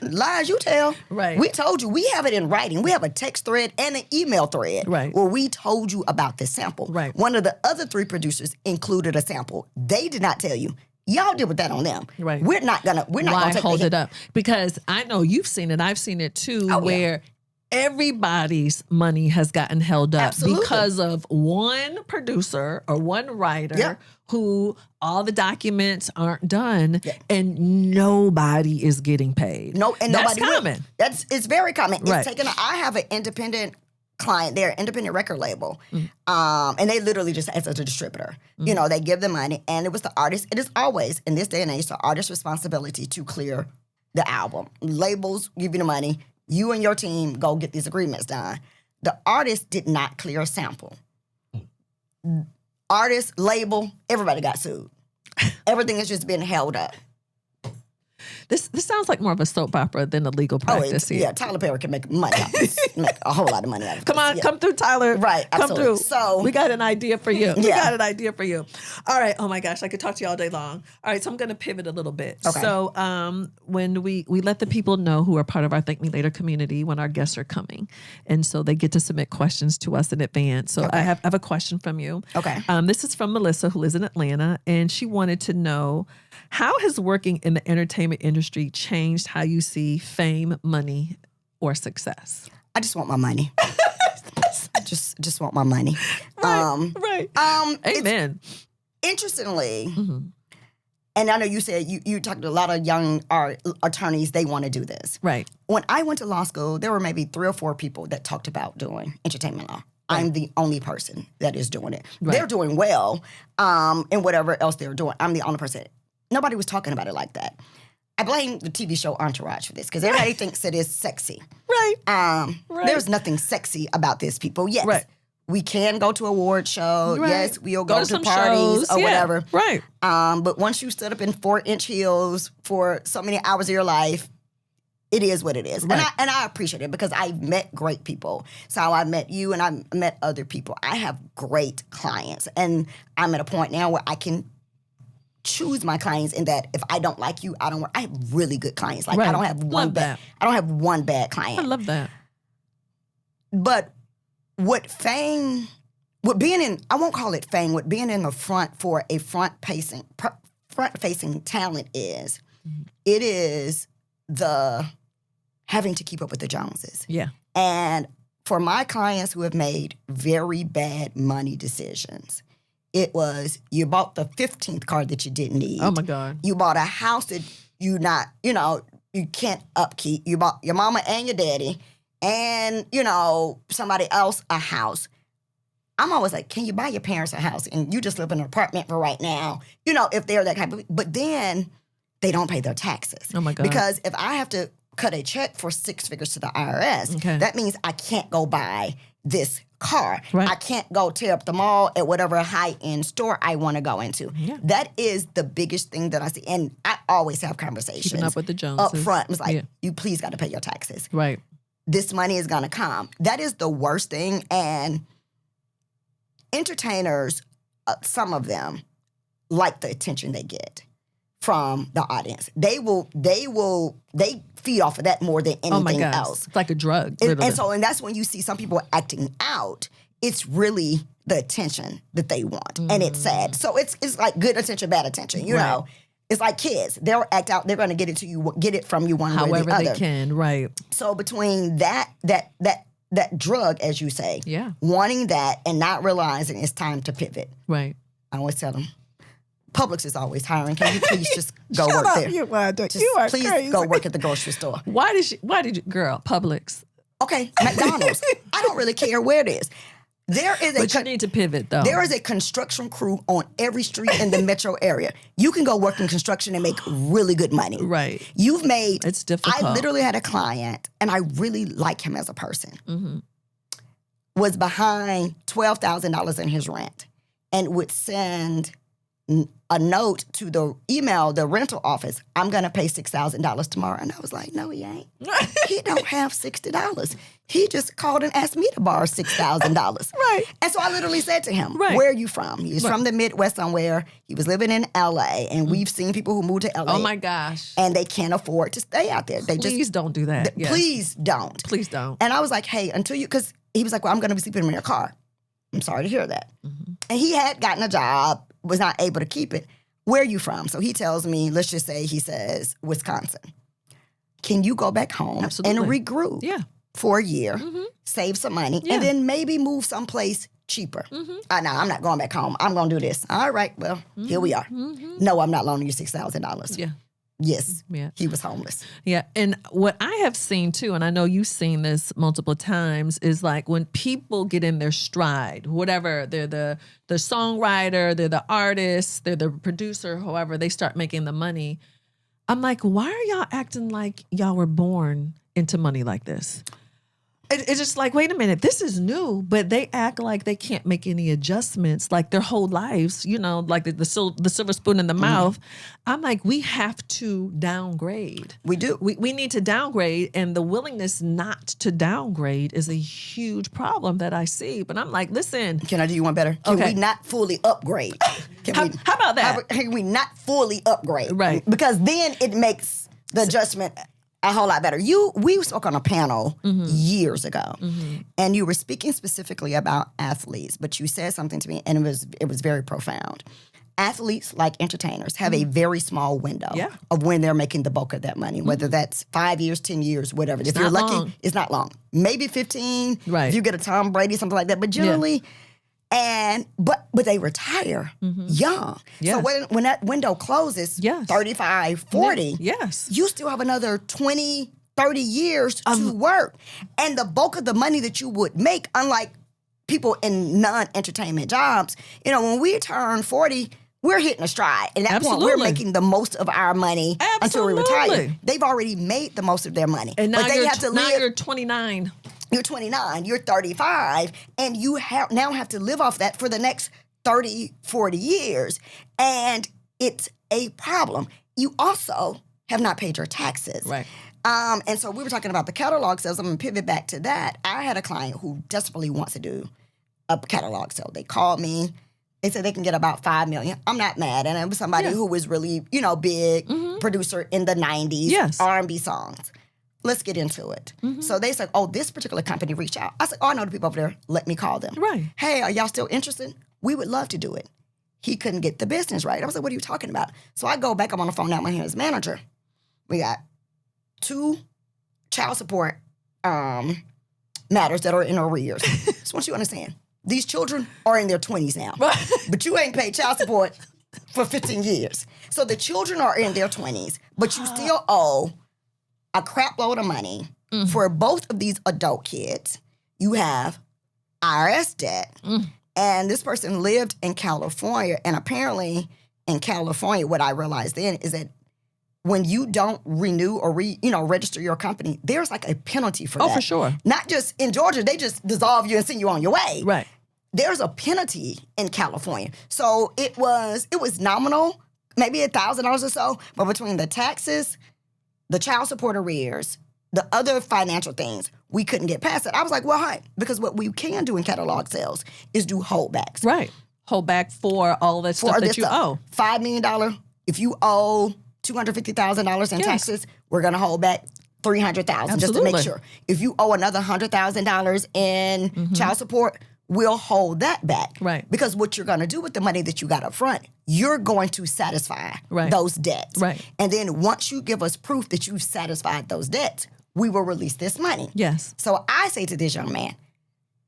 Lies you tell. Right. We told you. We have it in writing. We have a text thread and an email thread Right. where we told you about this sample. Right. One of the other 3 producers included a sample. They did not tell you. Y'all deal with that on them. Right. We're not gonna Why take hold the it up? Because I know you've seen it. I've seen it too, Oh, yeah. where everybody's money has gotten held up Absolutely. because of one producer or one writer Yeah. who all the documents aren't done and nobody is getting paid. No, and that's nobody will. common. It's very common. Right. I have an independent client, they're an independent record label. And they literally just act as a distributor. You know, they give the money, and it was the artist. It is always, in this day and age, the artist's responsibility to clear the album. Labels give you the money. You and your team go get these agreements done. The artist did not clear a sample. Artist, label, everybody got sued. Everything has just been held up. This sounds like more of a soap opera than a legal practice here. Yeah, Tyler Perry can make money out of this. Make a whole lot of money out of Come this. on, Yeah. come through, Tyler. Right, come absolutely. through. So- we got an idea for you. We Yeah. got an idea for you. All right. Oh my gosh, I could talk to you all day long. All right, so I'm going to pivot a little bit. Okay. So, when we let the people know who are part of our Thank Me Later community when our guests are coming, and so they get to submit questions to us in advance. So I have a question from you. Okay. This is from Melissa, who lives in Atlanta, and she wanted to know, how has working in the entertainment industry changed how you see fame, money, or success? I just want my money. I just want my money. Right. Amen. Interestingly, and I know you said you talked to a lot of young attorneys, they want to do this. Right. When I went to law school, there were maybe 3 or 4 people that talked about doing entertainment law. I'm the only person that is doing it. Right. They're doing well in whatever else they're doing. I'm the only person. Nobody was talking about it like that. I blame the TV show Entourage for this because everybody thinks it is sexy. Right. There's nothing sexy about this, people. Yes, Right. we can go to award show. Right. Yes, we'll Go go to to some parties shows. or Yeah, whatever. right. But once you stood up in 4-inch heels for so many hours of your life, it is what it is. Right. And I appreciate it because I've met great people. So I met you and I met other people. I have great clients. And I'm at a point now where I can choose my clients in that if I don't like you, I don't work. I have really good clients. Like Right. I don't have one bad. that. I don't have one bad client. I love that. But what being in, I won't call it fame, what being in the front for a front-facing talent is, it is the having to keep up with the Joneses. Yeah. And for my clients who have made very bad money decisions, it was you bought the 15th car that you didn't need. Oh my God. You bought a house that you can't upkeep. You bought your mama and your daddy and, somebody else a house. I'm always like, can you buy your parents a house? And you just live in an apartment for right now, if they're that kind of, but then they don't pay their taxes. Oh my God. Because if I have to cut a check for 6 figures to the IRS, Okay. that means I can't go buy this car. Right. I can't go tear up the mall at whatever high-end store I want to go into. Yeah. That is the biggest thing that I see. And I always have conversations. Keeping up with the Joneses. Up front. It's like, Yeah. you please got to pay your taxes. Right. This money is going to come. That is the worst thing. And entertainers, some of them, like the attention they get from the audience. They feed off of that more than Oh my anything gosh. else. It's like a drug. And that's when you see some people acting out. It's really the attention that they want, and it's sad. So it's like good attention, bad attention. You know, it's like kids. They'll act out. They're going to get it from you one way or the however other. they can. Right. So between that drug, as you say, Yeah. wanting that and not realizing it's time to pivot. Right. I always tell them, Publix is always hiring. Can you please just go Shut work up, there? Uwonda. Just You are please crazy. go work at the grocery store. Why did you, girl, Publix? Okay, McDonald's. I don't really care where it is. But you need to pivot, though. There is a construction crew on every street in the metro area. You can go work in construction and make really good money. Right. You've made. It's difficult. I literally had a client, and I really like him as a person. Mm-hmm. Was behind $12,000 in his rent, and would send a note to the rental office. I'm gonna pay $6,000 tomorrow, and I was like, no, he ain't. He don't have $60. He just called and asked me to borrow $6,000. Right. And so I literally said to him, Right. where are you from? He was from the Midwest somewhere. He was living in LA, and we've seen people who moved to LA. Oh my gosh. And they can't afford to stay out there. Please don't do that. Yes. Please don't. Please don't. And I was like, hey, because he was like, well, I'm gonna be sleeping in your car. I'm sorry to hear that. Mm-hmm. And he had gotten a job, was not able to keep it. Where are you from? So he tells me, let's just say he says, Wisconsin. Can you go back home Absolutely. and regroup Yeah. for a year, Mm-hmm. save some money, Yeah. and then maybe move someplace cheaper? Mm-hmm. No, I'm not going back home. I'm going to do this. All right, well, here we are. Mm-hmm. No, I'm not loaning you $6,000. Yeah. Yes, Yeah. he was homeless. Yeah. And what I have seen too, and I know you've seen this multiple times, is like when people get in their stride, whatever, they're the songwriter, they're the artist, they're the producer, however, they start making the money. I'm like, why are y'all acting like y'all were born into money like this? It's just like, wait a minute, this is new, but they act like they can't make any adjustments, like their whole lives, like the silver spoon in the mouth. I'm like, we have to downgrade. We do. We need to downgrade, and the willingness not to downgrade is a huge problem that I see. But I'm like, listen. Can I do you one better? Can Okay. we not fully upgrade? How about that? Can we not fully upgrade? Right. Because then it makes the adjustment a whole lot better. We spoke on a panel years ago, and you were speaking specifically about athletes, but you said something to me, and it was very profound. Athletes, like entertainers, have a very small window Yeah. of when they're making the bulk of that money, whether that's 5 years, 10 years, whatever. If you're not lucky, long. it's not long. Maybe 15, Right. if you get a Tom Brady, something like that. But generally, but they retire young. Yes. So when that window closes, Yes. 35, 40, Yes. you still have another 20, 30 years to work. And the bulk of the money that you would make, unlike people in non-entertainment jobs, when we turn 40, we're hitting a stride. And at that point, we're Absolutely. making the most of our money until we retire. Absolutely. They've already made the most of their money. And now but they have to now live. you're 29. you're 29, you're 35, and you now have to live off that for the next 30, 40 years. And it's a problem. You also have not paid your taxes. Right. And so we were talking about the catalog sales. I'm going to pivot back to that. I had a client who desperately wants to do a catalog sale. They called me. They said they can get about $5 million. I'm not mad. And it was somebody who was really, big producer in the 90s, R&B songs. Let's get into it. So they said, this particular company reached out. I said, I know the people over there. Let me call them. Right. Hey, are y'all still interested? We would love to do it. He couldn't get the business right. I was like, what are you talking about? So I go back. I'm on the phone now with his manager. We got 2 child support matters that are in arrears. Just want you to understand. These children are in their 20s now. But you ain't paid child support for 15 years. So the children are in their 20s, but you still owe a crap load of money for both of these adult kids. You have IRS debt. And this person lived in California. And apparently in California, what I realized then is that when you don't renew or register your company, there's like a penalty for that. Oh, for sure. Not just in Georgia, they just dissolve you and send you on your way. Right. There's a penalty in California. So it was nominal, maybe $1,000 or so, but between the taxes, the child support arrears, the other financial things, we couldn't get past it. I was like, well, hi, because what we can do in catalog sales is do holdbacks. Right. Hold back for all that stuff that you owe. $5 million. If you owe $250,000 in taxes, we're going to hold back $300,000 just to make sure. If you owe another $100,000 in child support, we'll hold that back. Right. Because what you're going to do with the money that you got up front, you're going to satisfy those debts. Right. And then once you give us proof that you've satisfied those debts, we will release this money. Yes. So I say to this young man,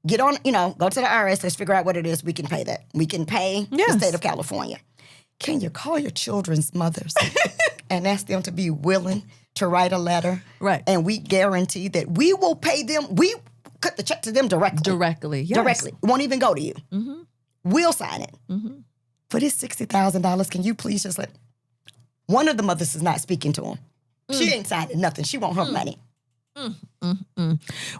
get on, go to the IRS, let's figure out what it is. We can pay that. We can pay the state of California. Can you call your children's mothers and ask them to be willing to write a letter? Right. And we guarantee that we will pay them. We cut the check to them directly. Directly, yes. Directly. It won't even go to you. We'll sign it. For this $60,000, can you please just let... One of the mothers is not speaking to him. She ain't signing nothing. She want her money.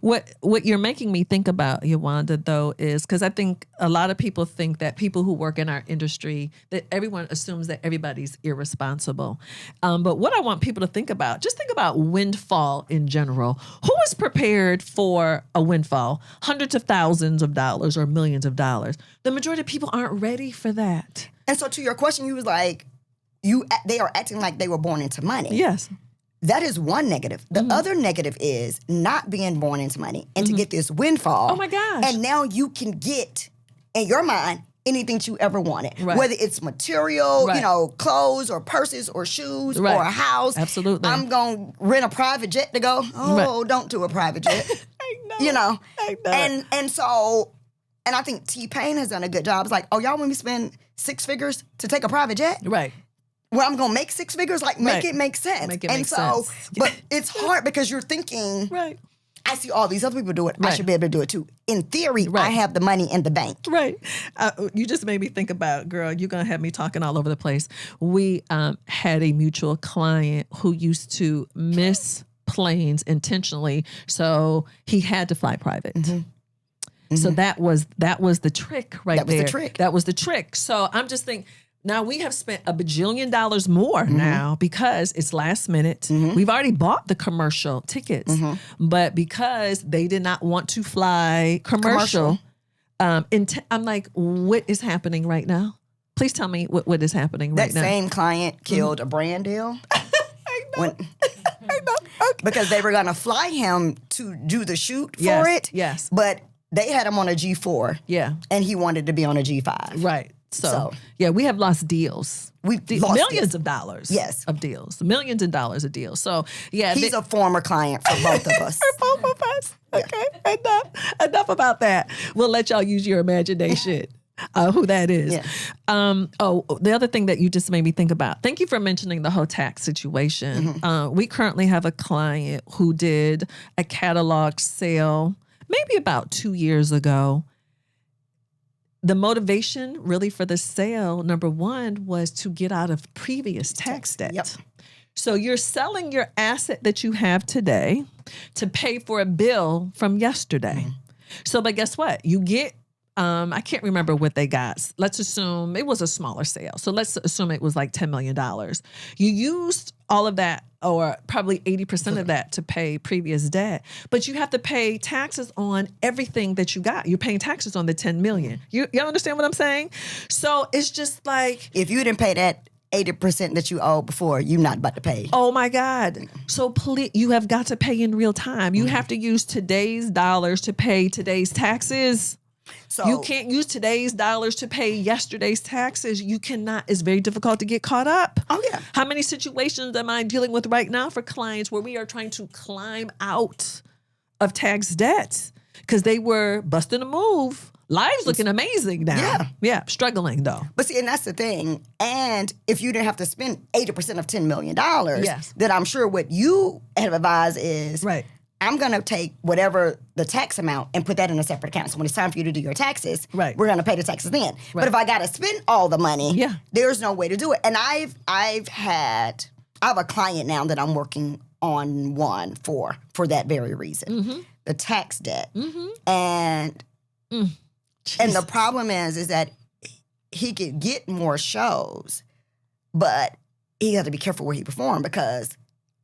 What you're making me think about, Uwonda, though, is because I think a lot of people think that people who work in our industry, that everyone assumes that everybody's irresponsible. But what I want people to think about, just think about windfall in general. Who is prepared for a windfall? Hundreds of thousands of dollars or millions of dollars. The majority of people aren't ready for that. And so to your question, you was like, they are acting like they were born into money. Yes. That is one negative. The other negative is not being born into money and to get this windfall. Oh my gosh. And now you can get, in your mind, anything you ever wanted. Right. Whether it's material, clothes or purses or shoes or a house. Absolutely. I'm going to rent a private jet to go. Don't do a private jet. I know. I know. And so, and I think T-Pain has done a good job. It's like, y'all want me to spend 6 figures to take a private jet? Right. Well, I'm going to make 6 figures, make it make sense. Make it make sense. But it's hard because you're thinking, I see all these other people do it. I should be able to do it too. In theory, I have the money in the bank. Right. You just made me think about, girl, you're going to have me talking all over the place. We had a mutual client who used to miss planes intentionally, so he had to fly private. So that was the trick right there. That was the trick. That was the trick. So I'm just thinking, now we have spent $1 bajillion more now because it's last minute. We've already bought the commercial tickets, but because they did not want to fly commercial. I'm like, what is happening right now? Please tell me what is happening right now. That same client killed a brand deal. I know. I know. Okay. Because they were going to fly him to do the shoot for it. Yes. But they had him on a G4. Yeah. And he wanted to be on a G5. Right. So yeah, we have lost deals. We've lost millions of dollars. Yes. Of deals. Millions of dollars of deals. So yeah. He's a former client for both of us. For both of us. Okay. Enough about that. We'll let y'all use your imagination. Who that is. Yeah. The other thing that you just made me think about. Thank you for mentioning the whole tax situation. We currently have a client who did a catalog sale maybe about 2 years ago. The motivation really for the sale, number one, was to get out of previous tax debt. Yep. So you're selling your asset that you have today to pay for a bill from yesterday. So, but guess what? You get, I can't remember what they got. Let's assume it was a smaller sale. So let's assume it was like $10 million. You used all of that, or probably 80% of that, to pay previous debt, but you have to pay taxes on everything that you got. You're paying taxes on the 10 million. You understand what I'm saying? So it's just like, If you didn't pay that 80% that you owed before, you're not about to pay. oh my God. So please, you have got to pay in real time. You have to use today's dollars to pay today's taxes. So You can't use today's dollars to pay yesterday's taxes. You cannot. It's very difficult to get caught up. Oh, yeah. How many situations am I dealing with right now for clients where we are trying to climb out of tax debt because they were busting a move? Lives looking amazing now. Yeah. Yeah. Struggling though. But see, and that's the thing. And if you didn't have to spend 80% of $10 million, Yes. then I'm sure what you have advised is, Right. I'm going to take whatever the tax amount and put that in a separate account. So when it's time for you to do your taxes, Right. we're going to pay the taxes then. Right. But if I got to spend all the money, Yeah. there's no way to do it. And I have a client now that I'm working on one for that very reason, the tax debt. And and the problem is that he could get more shows, but he has to be careful where he performs because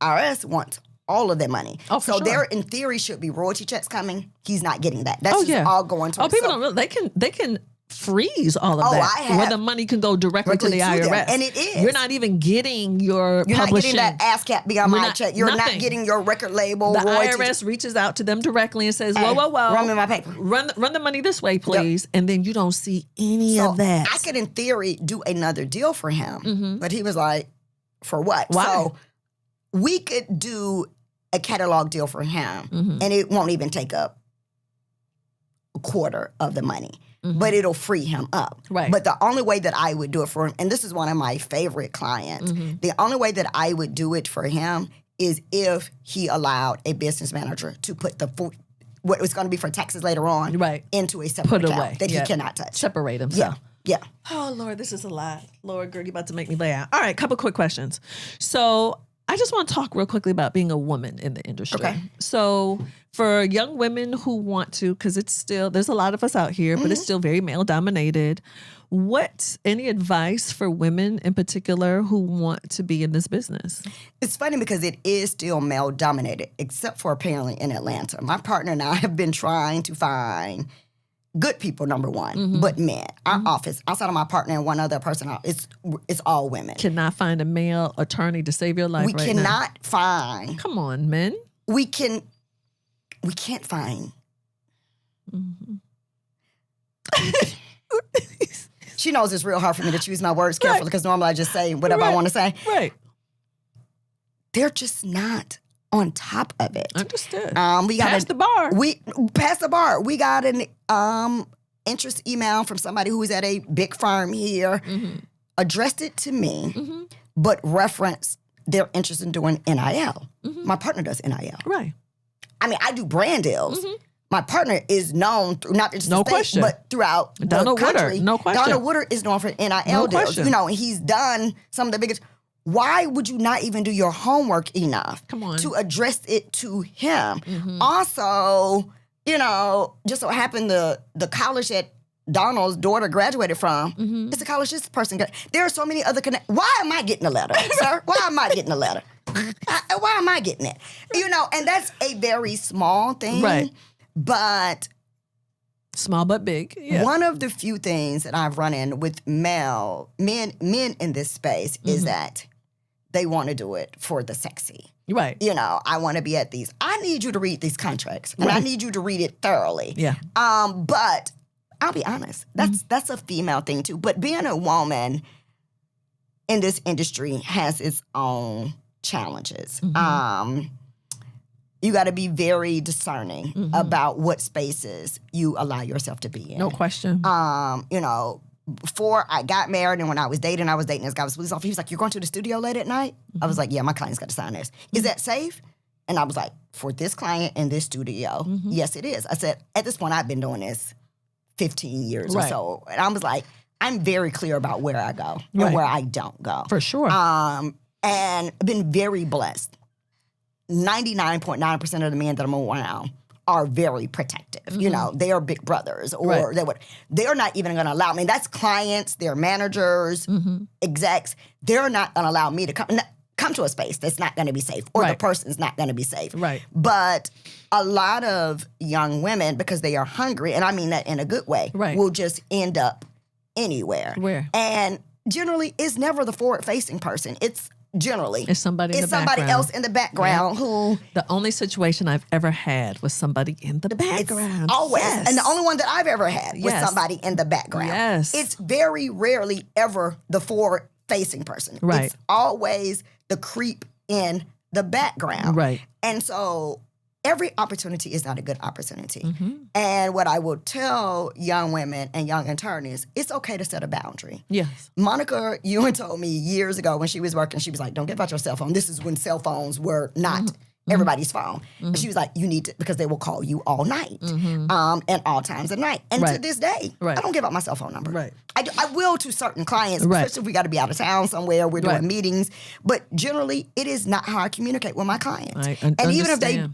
IRS wants all of their money. Oh, for so sure. there, in theory, should be royalty checks coming. He's not getting that. That's Oh, just yeah. all going to. Oh, people don't realize they can freeze all of Oh, that. I have. Where the money can go directly to the Directly to IRS. them. And it is. You're not even getting your You're not publishing. getting that ASCAP beyond We're my not- check. You're nothing. not getting your record label. The royalties. IRS reaches out to them directly and says, Hey, whoa. run me my paper. Run the money this way, please. And then you don't see any of that. I could, in theory, do another deal for him, but he was like, "For what?" Why? So we could do a catalog deal for him, and it won't even take up a quarter of the money, but it'll free him up. Right. But the only way that I would do it for him, and this is one of my favorite clients, the only way that I would do it for him is if he allowed a business manager to put what was going to be for taxes later on Right. into a separate Put account away. that Yeah. he cannot touch. Separate himself. Yeah. Oh, Lord, this is a lot. Lord, girl, you about to make me lay out. All right, couple quick questions. So I just want to talk real quickly about being a woman in the industry. Okay. So for young women who want to, because it's still, there's a lot of us out here, but it's still very male dominated. Any advice for women in particular who want to be in this business? It's funny because it is still male dominated, except for apparently in Atlanta. My partner and I have been trying to find good people, number one, but men. Our office, outside of my partner and one other person, it's all women. Cannot find a male attorney to save your life We right now. cannot find. Come on, men. We can't find. She knows it's real hard for me to choose my words carefully because normally I just say whatever I want to say. Right. They're just not on top of it. Understood. We got Pass the bar. We passed the bar. We got an interest email from somebody who's at a big firm here, addressed it to me, but referenced their interest in doing NIL. My partner does NIL. Right. I mean, I do brand deals. My partner is known through not just No the state, question. but throughout Donald the country. Woodard, no question. Donald Woodard is known for NIL No deals. question. You know, he's done some of the biggest. Why would you not even do your homework enough Come on. to address it to him? Also, you know, just so happened the college that Donald's daughter graduated from, it's a college this person got. There are so many other Why am I getting a letter, sir? Why am I getting a letter? Why am I getting it? You know, and that's a very small thing. Right. But Small but big. Yeah. one of the few things that I've run in with men in this space is that they want to do it for the sexy. Right. You know, I want to be at these. I need you to read these contracts, and I need you to read it thoroughly. Yeah. But I'll be honest, that's a female thing too. But being a woman in this industry has its own challenges. You got to be very discerning about what spaces you allow yourself to be in. No question. You know, before I got married and when I was dating this guy was police officer. He was like, "You're going to the studio late at night?" I was like, "Yeah, my client's got to sign this. Is that safe?" And I was like, "For this client in this studio, yes, it is." I said, at this point, I've been doing this 15 years or Right. so. And I was like, I'm very clear about where I go and Right. where I don't go. For sure. and been very blessed. 99.9% of the men that I'm around are very protective. You know, they are big brothers, or they're not even going to allow me. That's clients, they're managers, execs. They're not going to allow me to come to a space that's not going to be safe, or the person's not going to be safe. Right. But a lot of young women, because they are hungry, and I mean that in a good way, will just end up anywhere. Where? And generally, it's never the forward-facing person. It's somebody else in the background who... The only situation I've ever had was somebody in the background. It's always. Yes. And the only one that I've ever had was somebody in the background. Yes. It's very rarely ever the forward-facing person. Right. It's always the creep in the background. Right. And so every opportunity is not a good opportunity. And what I will tell young women and young attorneys, it's okay to set a boundary. Yes. Monica Ewan told me years ago when she was working, she was like, don't give out your cell phone. This is when cell phones were not everybody's phone. And she was like, you need to, because they will call you all night, and all times of night. And to this day, I don't give out my cell phone number. Right. I will to certain clients, especially if we got to be out of town somewhere, we're doing meetings. But generally, it is not how I communicate with my clients. And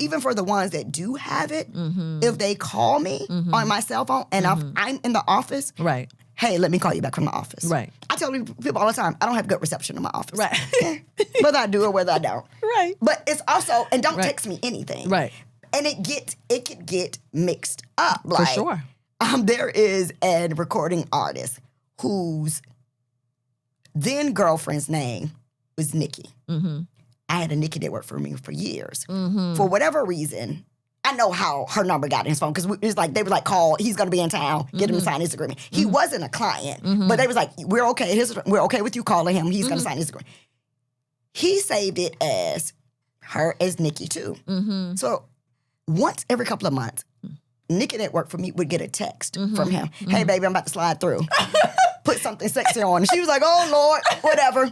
even for the ones that do have it, if they call me on my cell phone and I'm in the office, hey, let me call you back from the office. Right. I tell people all the time, I don't have good reception in my office. Right. Whether I do or whether I don't. Right. But it's also, and don't text me anything. Right. And it could get mixed up. For sure. There is a recording artist whose then girlfriend's name was Nikki. I had a Nikki that worked for me for years. For whatever reason, I know how her number got in his phone, because it's like they were like, call, he's going to be in town, get him to sign his agreement. He wasn't a client, but they was like, we're okay. We're okay with you calling him. He's going to sign his agreement. He saved it as her as Nikki too. So once every couple of months, Nikki that worked for me would get a text from him. Hey, baby, I'm about to slide through. Put something sexy on. And she was like, oh, Lord, whatever.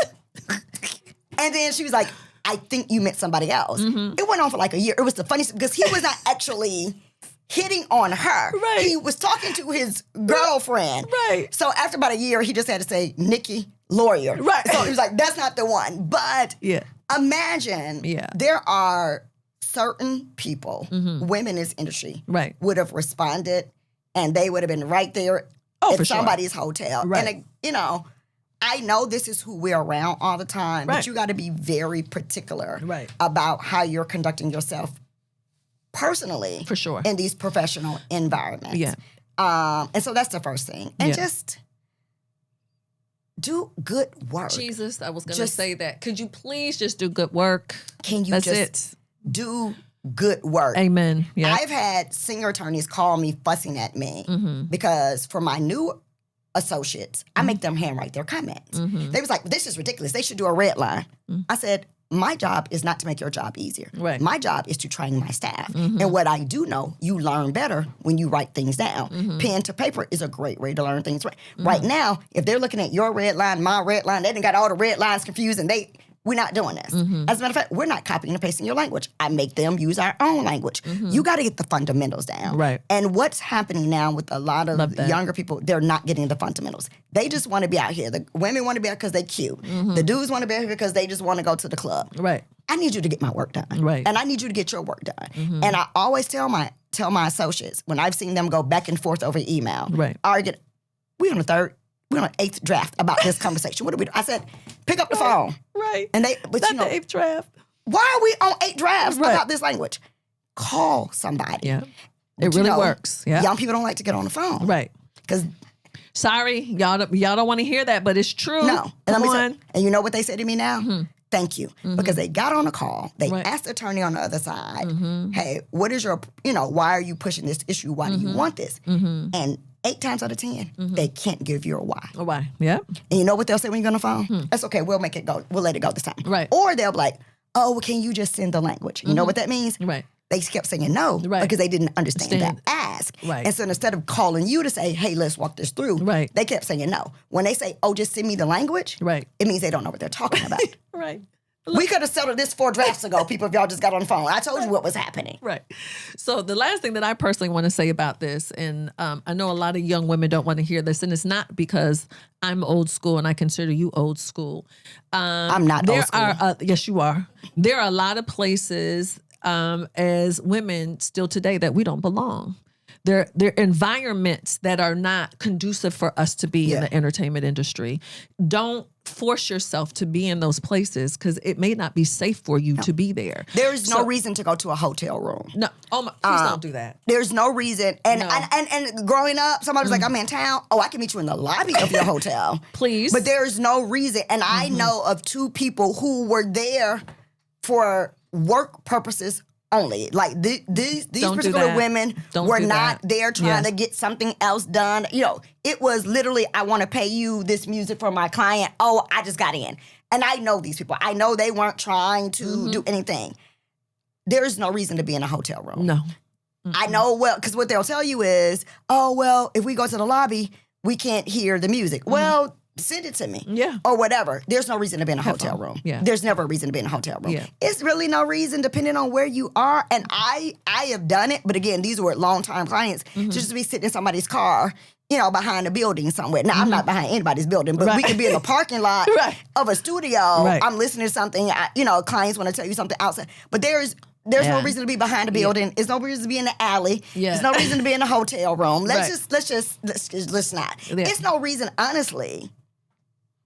And then she was like, I think you meant somebody else. It went on for like a year. It was the funniest, because he was not actually hitting on her. Right. He was talking to his girlfriend. Right. So after about a year, he just had to say, Nikki, lawyer. Right. So he was like, that's not the one. But imagine there are certain people, women in this industry, would have responded, and they would have been right there at somebody's hotel. Right. And, I know this is who we're around all the time, but you got to be very particular about how you're conducting yourself personally, for sure, in these professional environments. And so that's the first thing. And just do good work. Jesus, I was going to say that. Could you please just do good work? Can you do good work? Amen. Yeah. I've had senior attorneys call me fussing at me because for my new associates, I make them handwrite their comments. They was like, this is ridiculous. They should do a red line. I said, my job is not to make your job easier. Right. My job is to train my staff. And what I do know, you learn better when you write things down. Pen to paper is a great way to learn things. Right now, if they're looking at your red line, my red line, they done got all the red lines confused, and we're not doing this. As a matter of fact, we're not copying and pasting your language. I make them use our own language. You got to get the fundamentals down. Right. And what's happening now with a lot of younger people, they're not getting the fundamentals. They just want to be out here. The women want to be out because they cute. The dudes want to be out here because they just want to go to the club. Right. I need you to get my work done. Right. And I need you to get your work done. And I always tell my associates, when I've seen them go back and forth over email, argue, we're on the 8th draft about this conversation. What do we do? I said, pick up the phone. Right. And the 8th draft. Why are we on 8 drafts about this language? Call somebody. Yeah. It really works. Yeah. Young people don't like to get on the phone. Right. Because sorry, y'all don't want to hear that, but it's true. No. And you know what they say to me now? Thank you. Because they got on a call. They asked the attorney on the other side, hey, what is your, why are you pushing this issue? Why do you want this? And 8 times out of 10, they can't give you a why. A why, yeah. And you know what they'll say when you get on the phone? That's okay, we'll make it go. We'll let it go this time. Right. Or they'll be like, oh, well, can you just send the language? You know what that means? Right. They kept saying no because they didn't understand that ask. Right. And so instead of calling you to say, hey, let's walk this through, they kept saying no. When they say, oh, just send me the language, it means they don't know what they're talking about. Right. We could have settled this 4 drafts ago, people, if y'all just got on the phone. I told you what was happening. Right. So the last thing that I personally want to say about this, and I know a lot of young women don't want to hear this, and it's not because I'm old school and I consider you old school. I'm not old school. Yes, you are. There are a lot of places as women still today that we don't belong. They're environments that are not conducive for us to be in the entertainment industry. Don't force yourself to be in those places because it may not be safe for you to be there. There is no reason to go to a hotel room. No, please don't do that. There's no reason. And growing up, somebody was like, I'm in town. Oh, I can meet you in the lobby of your hotel. Please. But there's no reason. And I know of 2 people who were there for work purposes only. Like these particular women were not there trying to get something else done. You know, it was literally, I want to pay you this music for my client. Oh, I just got in. And I know these people. I know they weren't trying to do anything. There's no reason to be in a hotel room. No. I know, well, because what they'll tell you is, oh, well, if we go to the lobby, we can't hear the music. Well, send it to me. Yeah. Or whatever. There's no reason to be in a hotel room. Yeah. There's never a reason to be in a hotel room. Yeah. It's really no reason depending on where you are. And I have done it, but again, these were long-time clients. Just to be sitting in somebody's car, you know, behind a building somewhere. Now, I'm not behind anybody's building, but we could be in a parking lot of a studio. I'm listening to something, clients want to tell you something outside. But there's no reason to be behind a building. There's no reason to be in the alley. There's no reason to be in a hotel room. Let's not. It's no reason, honestly,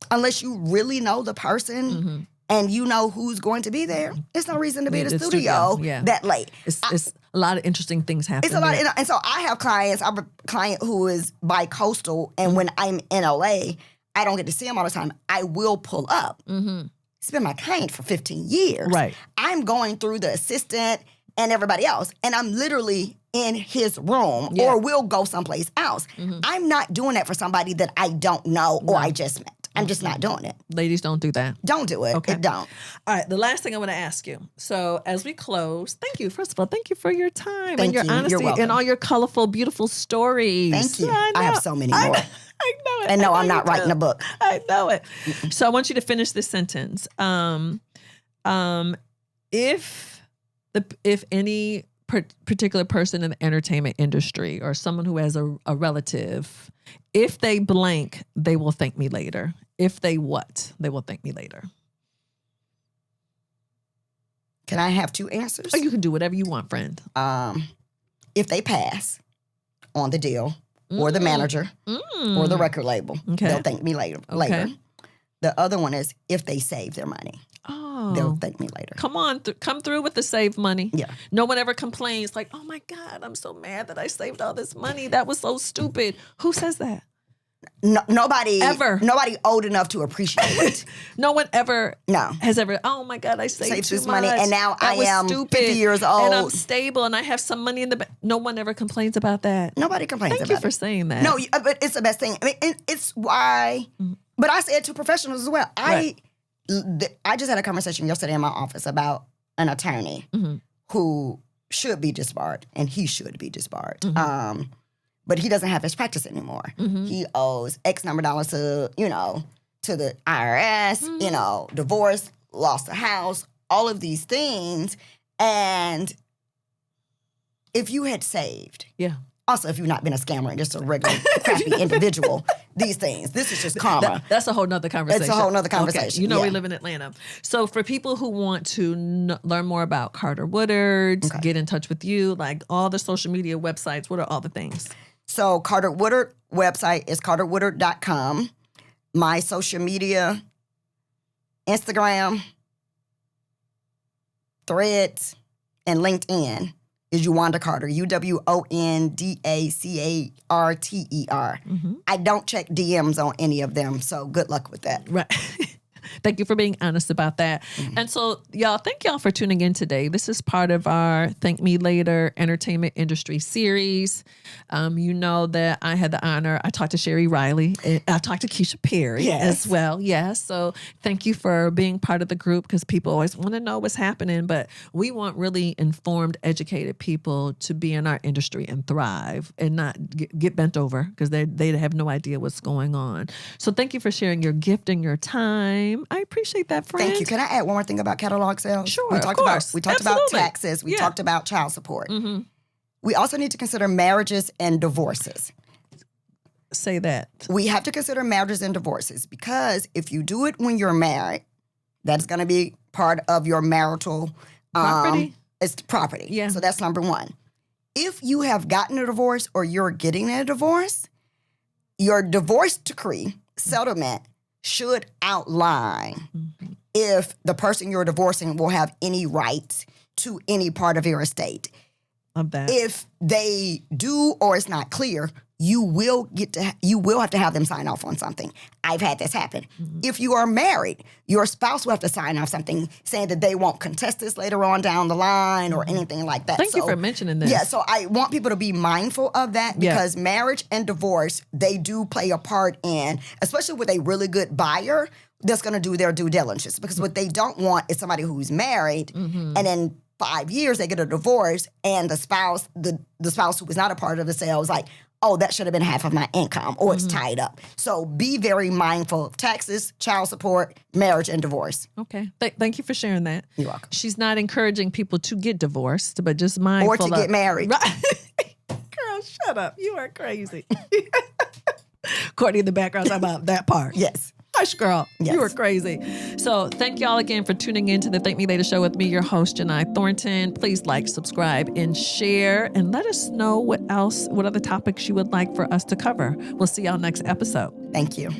unless you really know the person and you know who's going to be there. There's no reason to be in the studio that late. It's a lot of interesting things happening. It's a lot, and so I have clients. I have a client who is bi-coastal, and when I'm in LA, I don't get to see him all the time. I will pull up. He's been my client for 15 years. Right. I'm going through the assistant and everybody else, and I'm literally in his room, or we'll go someplace else. I'm not doing that for somebody that I don't know or I just met. I'm just not doing it. Ladies, don't do that. Don't do it. Okay. It don't. All right. The last thing I want to ask you. So as we close, thank you. First of all, thank you for your time and your honesty You're welcome. and all your colorful, beautiful stories. Thank you. I have so many more. I know it. And no, I'm not writing a book. I know it. So I want you to finish this sentence. If any particular person in the entertainment industry or someone who has a relative, if they blank, they will thank me later. If they what? They will thank me later. Can I have 2 answers? Or you can do whatever you want, friend. If they pass on the deal, or the manager, or the record label, they'll thank me later. The other one is if they save their money. They'll thank me later. Come on, come through with the save money. Yeah. No one ever complains like, oh my God, I'm so mad that I saved all this money. That was so stupid. Who says that? No, nobody ever. Nobody old enough to appreciate it. No one ever No. has ever, oh my God, I saved this too money, much. and now That I was am stupid. 50 years old. And I'm stable and I have some money in the bank. No one ever complains about that. Nobody complains Thank about it. you for saying that. No, but it's the best thing. I mean, it's why, but I say it to professionals as well. I just had a conversation yesterday in my office about an attorney who should be disbarred, and he should be disbarred. But he doesn't have his practice anymore. He owes X number of dollars to the IRS, divorce, lost a house, all of these things. And if you had saved, also if you've not been a scammer and just a regular crappy individual, these things, this is just karma. That's a whole nother conversation. It's a whole nother conversation. Okay. We live in Atlanta. So for people who want to learn more about Carter Woodard, get in touch with you, like all the social media websites, what are all the things? So Carter Woodard website is carterwoodard.com. My social media, Instagram, Threads, and LinkedIn is Uwonda Carter, UWONDACARTER. I don't check DMs on any of them, so good luck with that. Right. Thank you for being honest about that. And so, y'all, thank y'all for tuning in today. This is part of our Thank Me Later entertainment industry series. You know that I had the honor. I talked to Sherry Riley. I talked to Keisha Perry as well. Yes. So thank you for being part of the group because people always want to know what's happening. But we want really informed, educated people to be in our industry and thrive and not get bent over because they have no idea what's going on. So thank you for sharing your gift and your time. I appreciate that, friend. Thank you. Can I add one more thing about catalog sales? Sure, we of talked course. we talked about taxes. We talked about child support. We also need to consider marriages and divorces. Say that. We have to consider marriages and divorces because if you do it when you're married, that's going to be part of your marital Property? It's property. Yeah. So that's number one. If you have gotten a divorce or you're getting a divorce, your divorce decree settlement should outline if the person you're divorcing will have any rights to any part of your estate. Of that. If they do or it's not clear, you will have to have them sign off on something. I've had this happen. If you are married, your spouse will have to sign off something saying that they won't contest this later on down the line or anything like that. Thank you for mentioning this. Yeah, so I want people to be mindful of that because marriage and divorce, they do play a part in, especially with a really good buyer that's going to do their due diligence. Because what they don't want is somebody who's married and then 5 years they get a divorce and the spouse who was not a part of the sale is like, oh, that should have been half of my income or it's tied up. So be very mindful of taxes, child support, marriage, and divorce. Okay. Thank you for sharing that. You're welcome. She's not encouraging people to get divorced, but just mindful Or to get married. Right. Girl, shut up. You are crazy. Courtney in the background talking about that part. Yes. Hush, girl. Yes. You were crazy. So thank y'all again for tuning in to the Thank Me Later show with me, your host, Jini Thornton. Please like, subscribe, and share. And let us know what other topics you would like for us to cover. We'll see y'all next episode. Thank you.